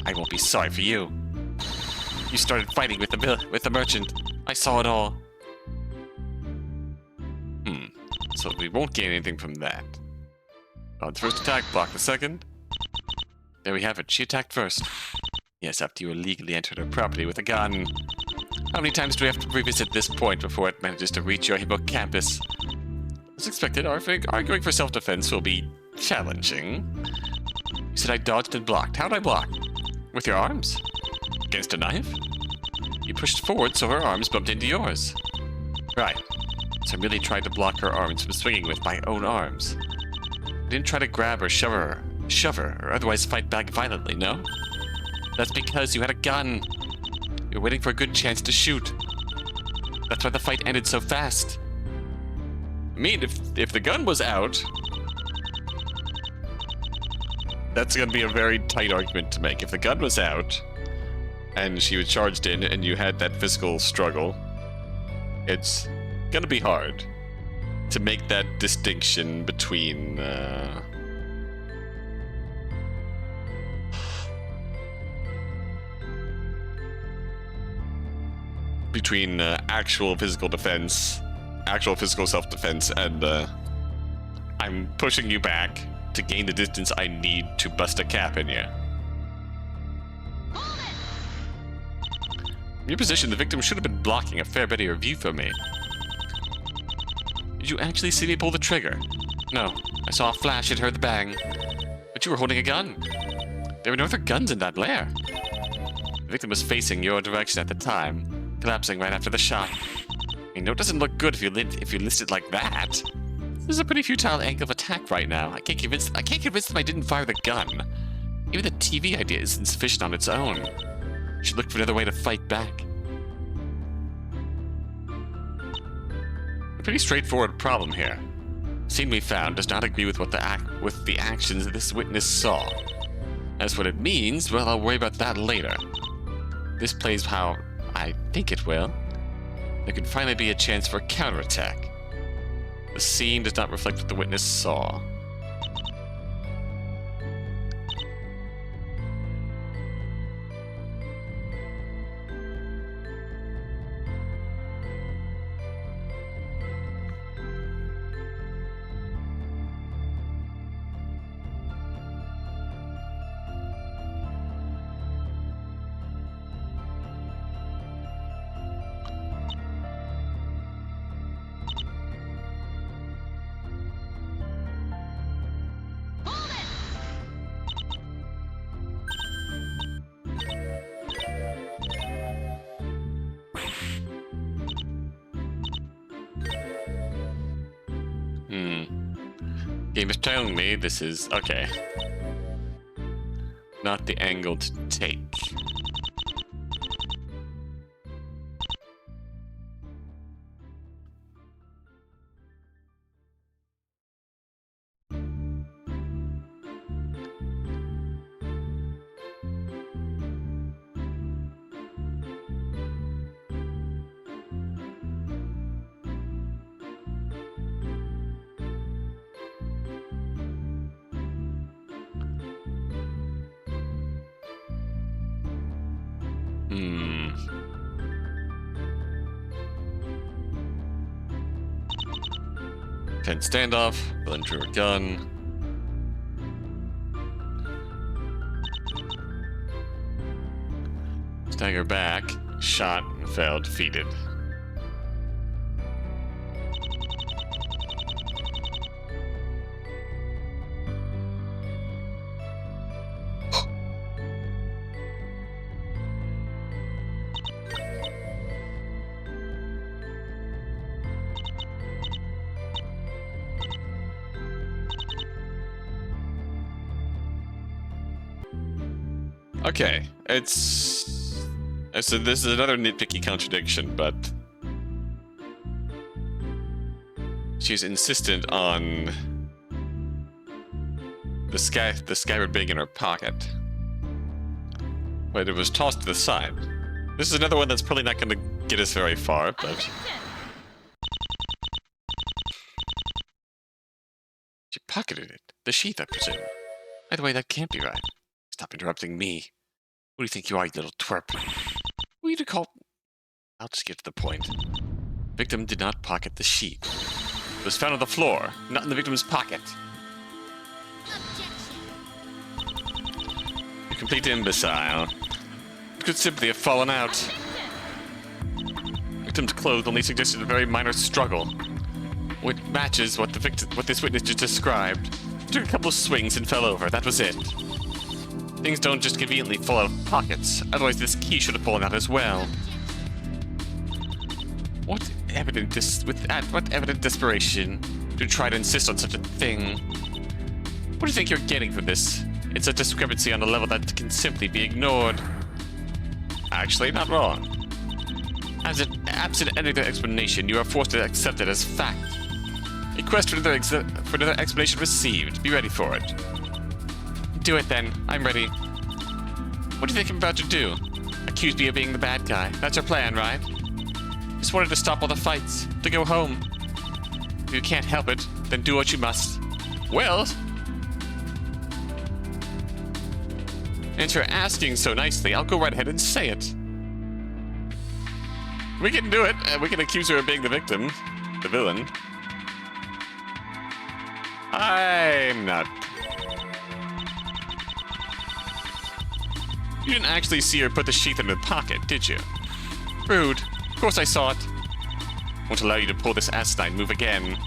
I won't be sorry for you. You started fighting with the merchant. I saw it all. So we won't gain anything from that. On the first attack, block the second. There we have it. She attacked first. Yes, after you illegally entered her property with a gun. How many times do we have to revisit this point before it manages to reach your hippocampus? As expected, arguing for self-defense will be challenging. You said I dodged and blocked. How did I block? With your arms? Against a knife? You pushed forward so her arms bumped into yours. Right. So I really tried to block her arms from swinging with my own arms. I didn't try to grab or shove her, or otherwise fight back violently, no? That's because you had a gun. You're waiting for a good chance to shoot. That's why the fight ended so fast. I mean, if the gun was out, that's going to be a very tight argument to make. If the gun was out, and she was charged in, and you had that physical struggle, it's going to be hard to make that distinction between, actual physical defense, actual physical self-defense, and I'm pushing you back to gain the distance I need to bust a cap in you. In your position, the victim should have been blocking a fair bit of your view from me. Did you actually see me pull the trigger? No, I saw a flash and heard the bang. But you were holding a gun. There were no other guns in that lair. The victim was facing your direction at the time, collapsing right after the shot. I know it doesn't look good if you list it like that. This is a pretty futile angle of attack right now. I can't convince them I didn't fire the gun. Even the TV idea is insufficient on its own. I should look for another way to fight back. A pretty straightforward problem here. The scene we found does not agree with the actions this witness saw. As what it means, well, I'll worry about that later. This plays how I think it will. There could finally be a chance for a counterattack. The scene does not reflect what the witness saw. Game is telling me this is okay. Not the angle to take. Tense standoff, then drew a gun. Stagger back, shot, and fell defeated. Okay, it's... So this is another nitpicky contradiction, but... She's insistent on... the scabbard being in her pocket. But it was tossed to the side. This is another one that's probably not going to get us very far, but... She pocketed it. The sheath, I presume. By the way, that can't be right. Stop interrupting me. Who do you think you are, you little twerp? Who are you to call... I'll just get to the point. Victim did not pocket the sheath. It was found on the floor, not in the victim's pocket. You complete imbecile. It could simply have fallen out. Victim's clothes only suggested a very minor struggle, which matches what this witness just described. He took a couple of swings and fell over. That was it. Things don't just conveniently fall out of pockets. Otherwise, this key should have fallen out as well. What evident desperation to try to insist on such a thing? What do you think you're getting from this? It's a discrepancy on a level that can simply be ignored. Actually, not wrong. Absent any other explanation, you are forced to accept it as fact. Request for another explanation received. Be ready for it. Do it then. I'm ready. What do you think I'm about to do? Accuse me of being the bad guy. That's your plan, right? Just wanted to stop all the fights. To go home. If you can't help it, then do what you must. Well... And you're asking so nicely, I'll go right ahead and say it. We can do it. We can accuse her of being the victim. The villain. I'm not... You didn't actually see her put the sheath in her pocket, did you? Rude. Of course I saw it. Won't allow you to pull this asinine move again.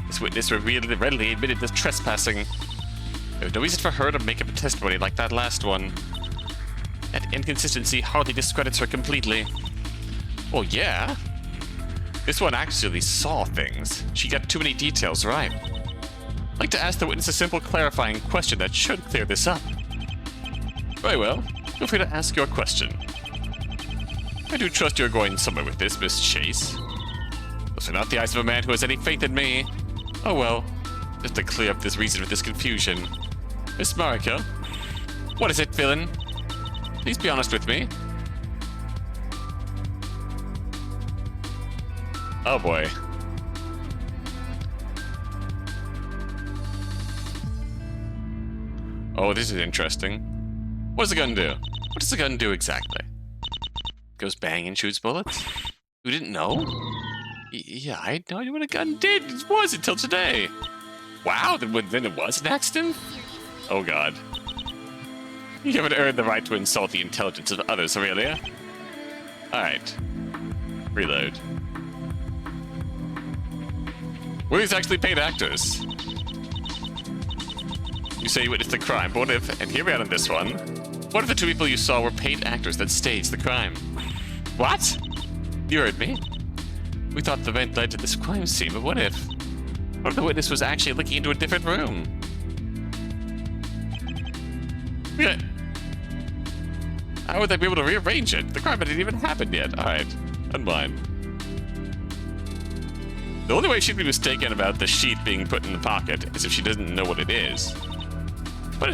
This witness readily admitted to trespassing. There's no reason for her to make up a testimony like that last one. That inconsistency hardly discredits her completely. Well, yeah. This one actually saw things. She got too many details right. I'd like to ask the witness a simple clarifying question that should clear this up. Very well. Feel free to ask your question. I do trust you're going somewhere with this, Miss Chase. Those are not the eyes of a man who has any faith in me. Oh well, just to clear up this reason for this confusion. Miss Mariko, what is it, villain? Please be honest with me. Oh boy. Oh, this is interesting. What does the gun do? What does the gun do exactly? Goes bang and shoots bullets? You didn't know? Yeah, I had no idea what a gun did. It was until today. Wow, then it was an accident? Oh god. You haven't earned the right to insult the intelligence of others, Aurelia. Alright. Reload. Were these actually paid actors? You say you witnessed the crime, but what if, and hear me out on this one, what if the two people you saw were paid actors that staged the crime? What? You heard me. We thought the event led to this crime scene, but what if the witness was actually looking into a different room? Yeah. How would they be able to rearrange it? The crime hadn't even happened yet. Alright, unwind. The only way she'd be mistaken about the sheath being put in the pocket is if she doesn't know what it is. But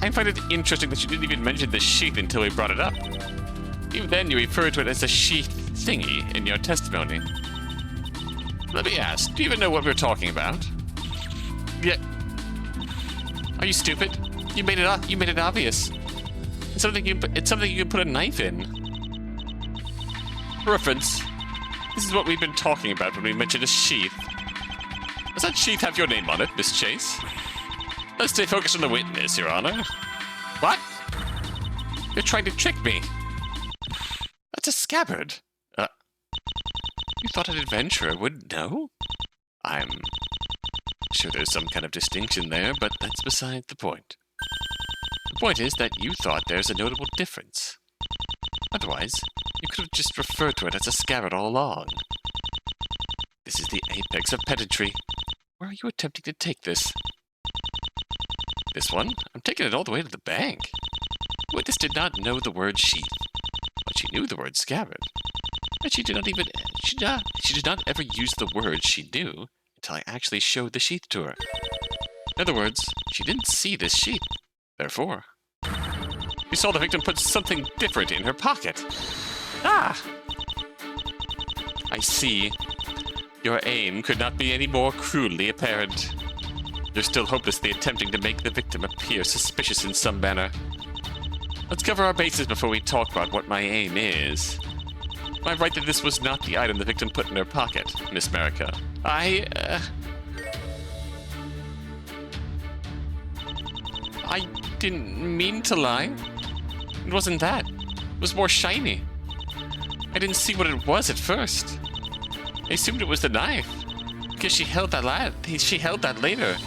I find it interesting that you didn't even mention the sheath until we brought it up. Even then, you referred to it as a sheath thingy in your testimony. Let me ask, do you even know what we're talking about? Yeah. Are you stupid? You made it obvious. It's something you can put a knife in. Reference. This is what we've been talking about when we mentioned a sheath. Does that sheath have your name on it, Miss Chase? Let's stay focused on the witness, Your Honor. What? You're trying to trick me. That's a scabbard. You thought an adventurer would know? I'm sure there's some kind of distinction there, but that's beside the point. The point is that you thought there's a notable difference. Otherwise, you could have just referred to it as a scabbard all along. This is the apex of pedantry. Where are you attempting to take this? This one? I'm taking it all the way to the bank. Witness did not know the word sheath, but she knew the word scabbard. And she did not ever use the word she knew until I actually showed the sheath to her. In other words, she didn't see this sheath. Therefore, she saw the victim put something different in her pocket. Ah! I see. Your aim could not be any more cruelly apparent. You're still hopelessly attempting to make the victim appear suspicious in some manner. Let's cover our bases before we talk about what my aim is. Am I right that this was not the item the victim put in her pocket, Miss Marika? I didn't mean to lie. It wasn't that. It was more shiny. I didn't see what it was at first. I assumed it was the knife, because she held that later.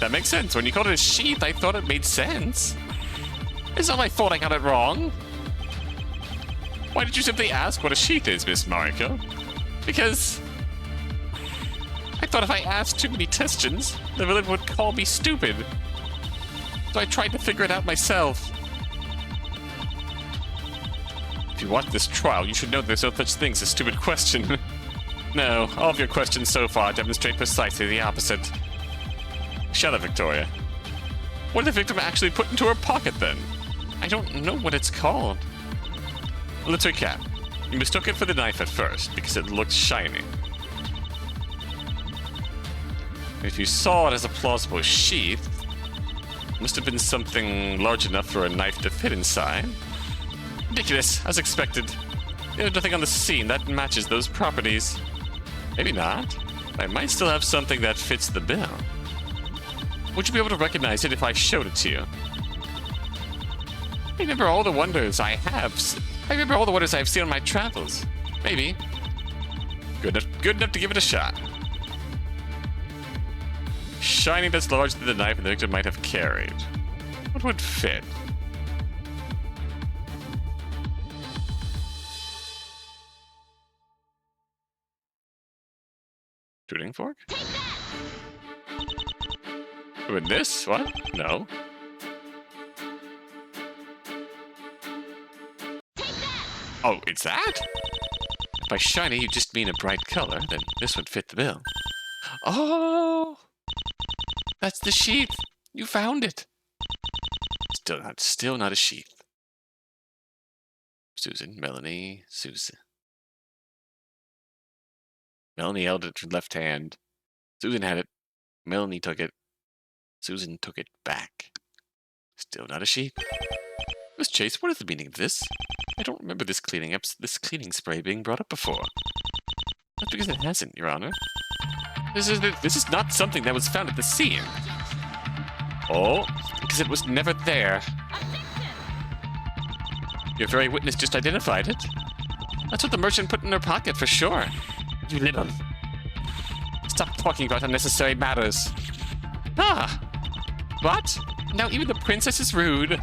That makes sense. When you called it a sheath, I thought it made sense. It's not my fault I got it wrong. Why did you simply ask what a sheath is, Miss Mariko? Because I thought if I asked too many questions, the villain would call me stupid. So I tried to figure it out myself. If you watch this trial, you should know there's no such thing as a stupid question. No, all of your questions so far demonstrate precisely the opposite. Shut up, Victoria. What did the victim actually put into her pocket, then? I don't know what it's called. Let's recap. You mistook it for the knife at first, because it looked shiny. If you saw it as a plausible sheath, it must have been something large enough for a knife to fit inside. Ridiculous, as expected. There's nothing on the scene that matches those properties. Maybe not. I might still have something that fits the bill. Would you be able to recognize it if I showed it to you? I remember all the wonders I have seen on my travels. Maybe. Good enough to give it a shot. Shiny that's larger than the knife the victim might have carried. What would fit? Tuning fork? With this? What? No. Oh, it's that? If by shiny you just mean a bright color, then this would fit the bill. Oh! That's the sheath! You found it! Still not a sheath. Susan, Melanie, Susan. Melanie held it with her left hand. Susan had it. Melanie took it. Susan took it back. Still not a sheath. Miss Chase, what is the meaning of this? I don't remember this cleaning spray being brought up before. That's because it hasn't, Your Honor. This is not something that was found at the scene. Oh, because it was never there. Your very witness just identified it. That's what the merchant put in her pocket for sure. You little. Stop talking about unnecessary matters. Ah! What? Now even the princess is rude.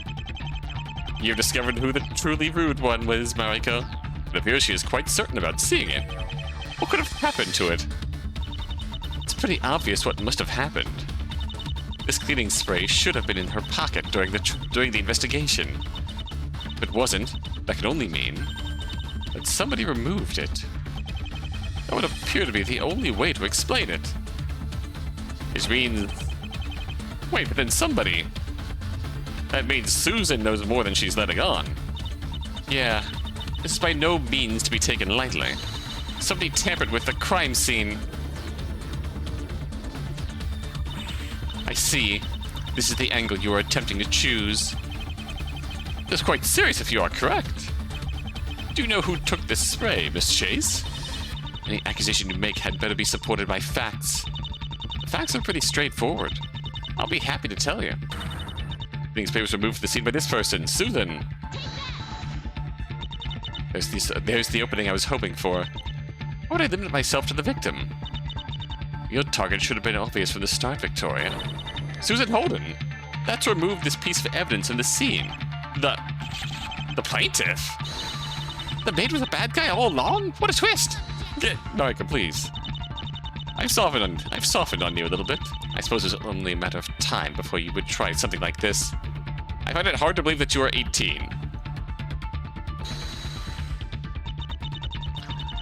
You've discovered who the truly rude one was, Mariko. It appears she is quite certain about seeing it. What could have happened to it? It's pretty obvious what must have happened. This cleaning spray should have been in her pocket during the investigation. If it wasn't, that could only mean that somebody removed it. That would appear to be the only way to explain it. Which means... Wait, but then somebody... That means Susan knows more than she's letting on. Yeah, this is by no means to be taken lightly. Somebody tampered with the crime scene. I see. This is the angle you are attempting to choose. That's quite serious if you are correct. Do you know who took this spray, Miss Chase? Any accusation you make had better be supported by facts. The facts are pretty straightforward. I'll be happy to tell you. These papers removed from the scene by this person, Susan. There's the opening I was hoping for. Why would I limit myself to the victim? Your target should have been obvious from the start, Victoria. Susan Holden. That's what removed this piece of evidence from the scene. The plaintiff? The maid was a bad guy all along? What a twist! Marika, please. I've softened on you a little bit. I suppose it's only a matter of time before you would try something like this. I find it hard to believe that you are 18.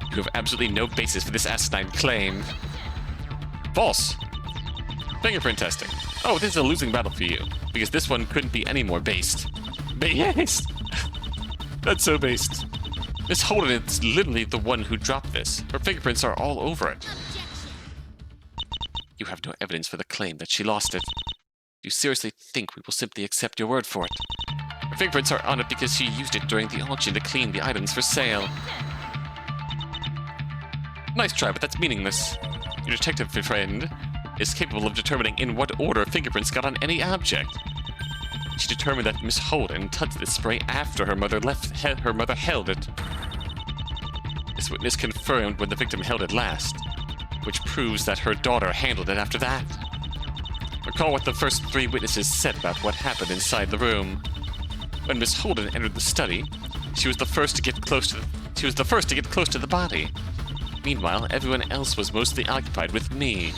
You have absolutely no basis for this asinine claim. False. Fingerprint testing. Oh, this is a losing battle for you, because this one couldn't be any more based. Based? That's so based. Miss Holden is literally the one who dropped this. Her fingerprints are all over it. You have no evidence for the claim that she lost it. You seriously think we will simply accept your word for it? Her fingerprints are on it because she used it during the auction to clean the items for sale. Nice try, but that's meaningless. Your detective friend is capable of determining in what order fingerprints got on any object. She determined that Miss Holden touched this spray after her mother held it. This witness confirmed when the victim held it last, which proves that her daughter handled it after that. Recall what the first three witnesses said about what happened inside the room. When Miss Holden entered the study, she was the first to get close to the body. Meanwhile, everyone else was mostly occupied with me.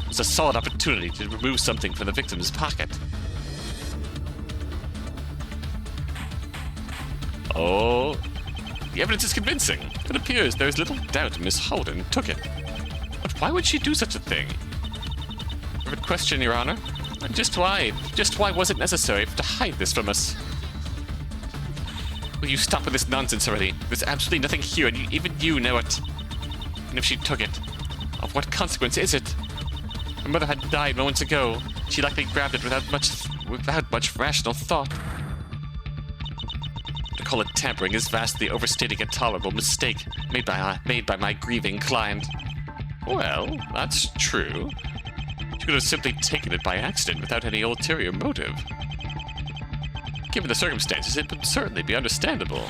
It was a solid opportunity to remove something from the victim's pocket. Oh, the evidence is convincing. It appears there is little doubt Miss Holden took it. But why would she do such a thing? Perfect question, Your Honor. Just why was it necessary to hide this from us? Will you stop with this nonsense already? There's absolutely nothing here, and even you know it. And if she took it, of what consequence is it? Her mother had died moments ago. She likely grabbed it without much rational thought. To call it tampering is vastly overstating a tolerable mistake made by my grieving client. Well, that's true. She could have simply taken it by accident without any ulterior motive. Given the circumstances, it would certainly be understandable.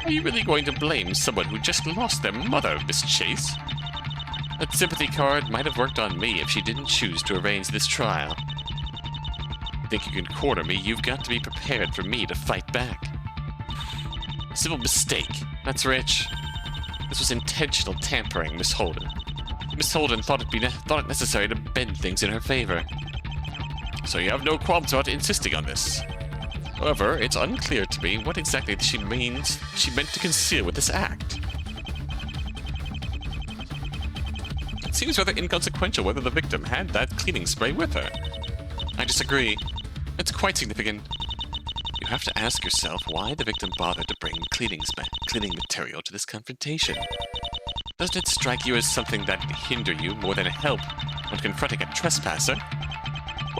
Are you really going to blame someone who just lost their mother, Miss Chase? That sympathy card might have worked on me if she didn't choose to arrange this trial. Think you can corner me, you've got to be prepared for me to fight back. A simple mistake. That's rich. This was intentional tampering, Miss Holden. Miss Holden thought it necessary to bend things in her favor. So you have no qualms about insisting on this. However, it's unclear to me what exactly she meant to conceal with this act. It seems rather inconsequential whether the victim had that cleaning spray with her. I disagree. It's quite significant. You have to ask yourself why the victim bothered to bring cleaning material to this confrontation. Doesn't it strike you as something that hinder you more than help when confronting a trespasser?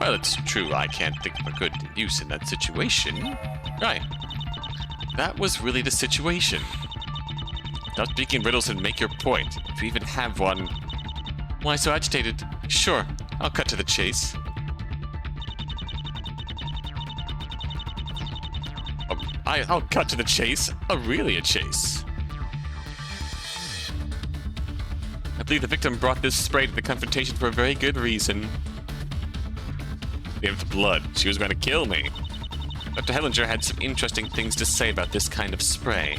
Well, it's true I can't think of a good use in that situation. Right. That was really the situation. Don't speak in riddles and make your point, if you even have one. Why so agitated? Sure, I'll cut to the chase. I'll cut to the chase? Aurelia Chase. I believe the victim brought this spray to the confrontation for a very good reason. The blood. She was going to kill me. Dr. Hellinger had some interesting things to say about this kind of spray.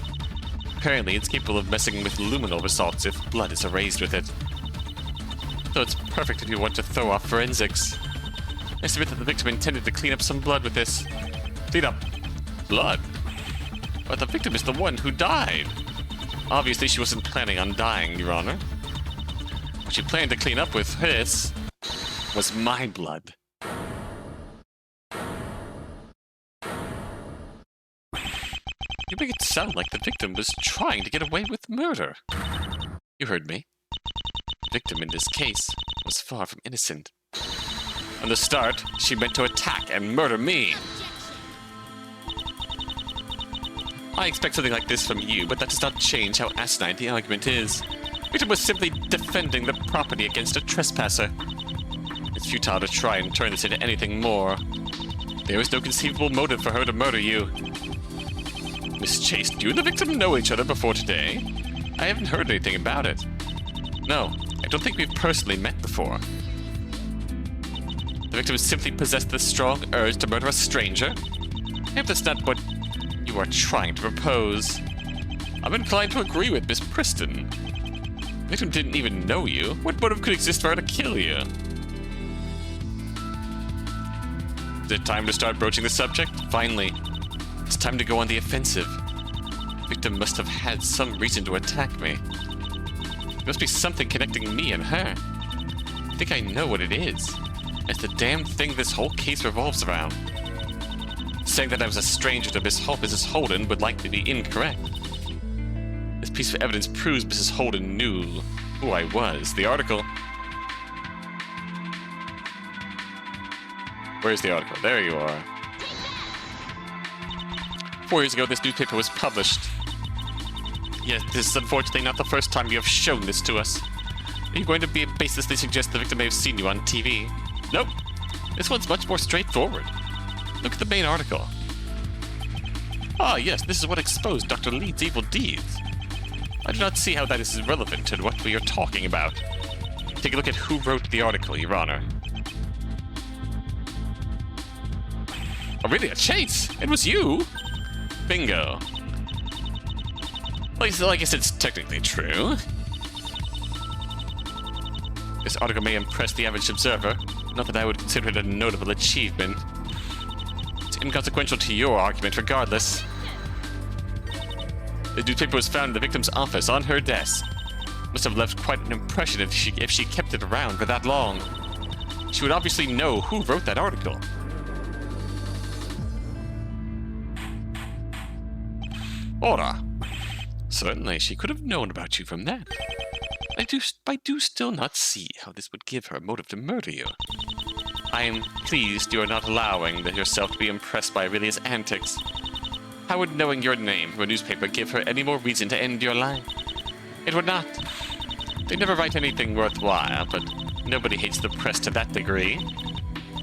Apparently, it's capable of messing with luminal results if blood is erased with it. So it's perfect if you want to throw off forensics. I submit that the victim intended to clean up some blood with this. Clean up blood? But the victim is the one who died. Obviously, she wasn't planning on dying, Your Honor. What she planned to clean up with this was my blood. You make it sound like the victim was trying to get away with murder. You heard me. The victim in this case was far from innocent. From the start, she meant to attack and murder me. I expect something like this from you, but that does not change how asinine the argument is. The victim was simply defending the property against a trespasser. It's futile to try and turn this into anything more. There is no conceivable motive for her to murder you. Miss Chase, do you and the victim know each other before today? I haven't heard anything about it. No, I don't think we've personally met before. The victim simply possessed the strong urge to murder a stranger? If that's not what you are trying to propose, I'm inclined to agree with Miss Preston. The victim didn't even know you. What motive could exist for her to kill you? Is it time to start broaching the subject? Finally. It's time to go on the offensive. The victim must have had some reason to attack me. There must be something connecting me and her. I think I know what it is. It's the damn thing this whole case revolves around. Saying that I was a stranger to Mrs. Holden would likely be incorrect. This piece of evidence proves Mrs. Holden knew who I was. The article... Where's the article? There you are. 4 years ago, this newspaper was published. Yet, this is unfortunately not the first time you have shown this to us. Are you going to be baselessly suggest the victim may have seen you on TV? Nope. This one's much more straightforward. Look at the main article. Ah, yes, this is what exposed Dr. Leeds' evil deeds. I do not see how that is relevant to what we are talking about. Take a look at who wrote the article, Your Honor. Aurelia Chase! It was you! Bingo. Well, I guess it's technically true. This article may impress the average observer, not that I would consider it a notable achievement. It's inconsequential to your argument regardless. The newspaper was found in the victim's office on her desk. Must have left quite an impression if she kept it around for that long. She would obviously know who wrote that article. Ora. Certainly, she could have known about you from that. I do still not see how this would give her a motive to murder you. I am pleased you are not allowing yourself to be impressed by Aurelia's antics. How would knowing your name from a newspaper give her any more reason to end your life? It would not. They never write anything worthwhile, but nobody hates the press to that degree.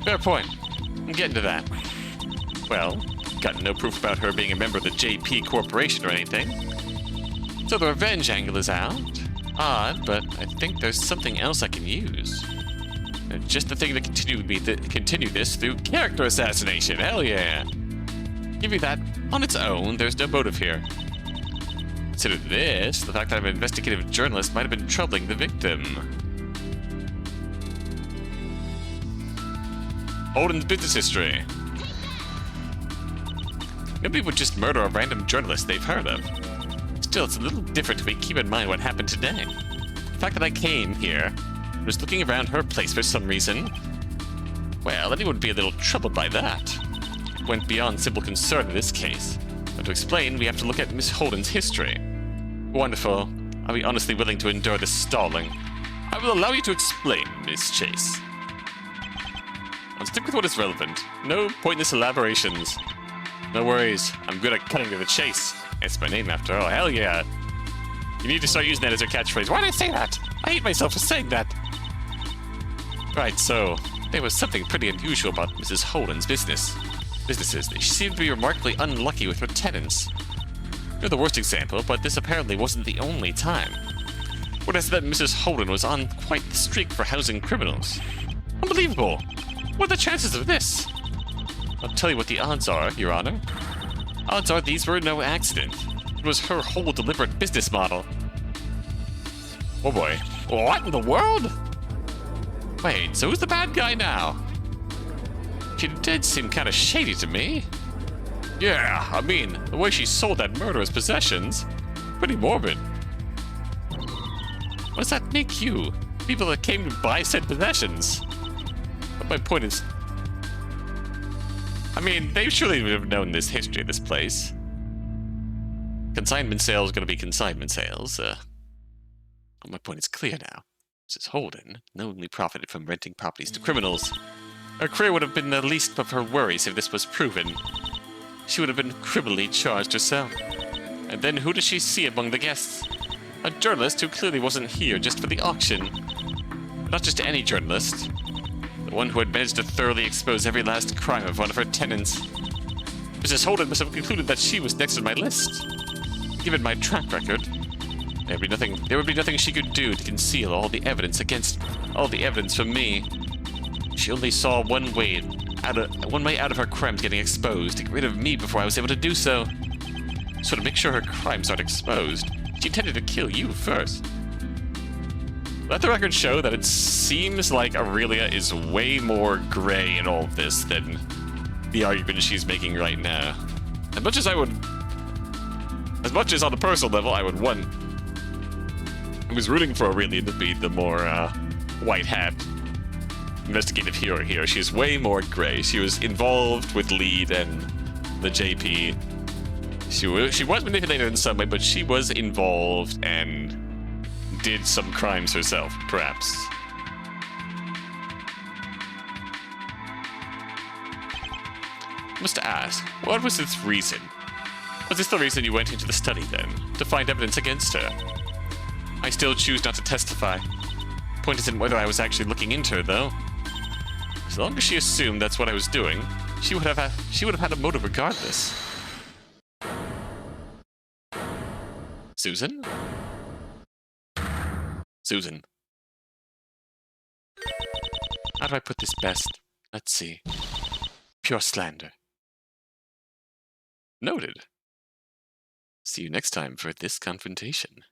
Fair point. I'm getting to that. Well, got no proof about her being a member of the JP Corporation or anything. So the revenge angle is out. Odd, but I think there's something else I can use. Just the thing to continue this through character assassination. Hell yeah! Give you that. On its own, there's no motive here. Consider this, the fact that I'm an investigative journalist might have been troubling the victim. Holden's business history. Nobody would just murder a random journalist they've heard of. Still, it's a little different if we keep in mind what happened today. The fact that I came here, was looking around her place for some reason, well, anyone would be a little troubled by that. It went beyond simple concern in this case. But to explain, we have to look at Miss Holden's history. Wonderful. Are we honestly willing to endure this stalling? I will allow you to explain, Miss Chase. I'll stick with what is relevant. No pointless elaborations. No worries. I'm good at cutting to the chase. It's my name after all. Hell yeah. You need to start using that as your catchphrase. Why did I say that? I hate myself for saying that. Right, so there was something pretty unusual about Mrs. Holden's businesses. She seemed to be remarkably unlucky with her tenants. You're the worst example, but this apparently wasn't the only time. Word has it that Mrs. Holden was on quite the streak for housing criminals. Unbelievable! What are the chances of this? I'll tell you what the odds are, Your Honor. Odds are these were no accident. It was her whole deliberate business model. Oh boy. What in the world? Wait, so who's the bad guy now? She did seem kind of shady to me. Yeah, I mean, the way she sold that murderous possessions, pretty morbid. What does that make you? People that came to buy said possessions. But my point is, I mean, they surely would have known this history of this place. Consignment sales are going to be consignment sales. My point is clear now. Mrs. Holden knowingly profited from renting properties to criminals. Her career would have been the least of her worries if this was proven. She would have been criminally charged herself. And then who does she see among the guests? A journalist who clearly wasn't here just for the auction. Not just any journalist. The one who had managed to thoroughly expose every last crime of one of her tenants. Mrs. Holden must have concluded that she was next on my list. Given my track record, there would be nothing she could do to conceal all the evidence from me. She only saw one way out of her crimes getting exposed, to get rid of me before I was able to do so. So to make sure her crimes aren't exposed, she intended to kill you first. Let the record show that it seems like Aurelia is way more gray in all of this than the argument she's making right now. As much as on a personal level, I would want. I was rooting for Aurelia to be the more white hat investigative hero here. She's way more gray. She was involved with Lead and the JP. She was manipulated in some way, but she was involved and did some crimes herself, perhaps. I must ask, what was its reason? Was this the reason you went into the study, then? To find evidence against her? I still choose not to testify. Point isn't whether I was actually looking into her, though. As long as she assumed that's what I was doing, she would have had a motive regardless. Susan? Susan. How do I put this best? Let's see. Pure slander. Noted. See you next time for this confrontation.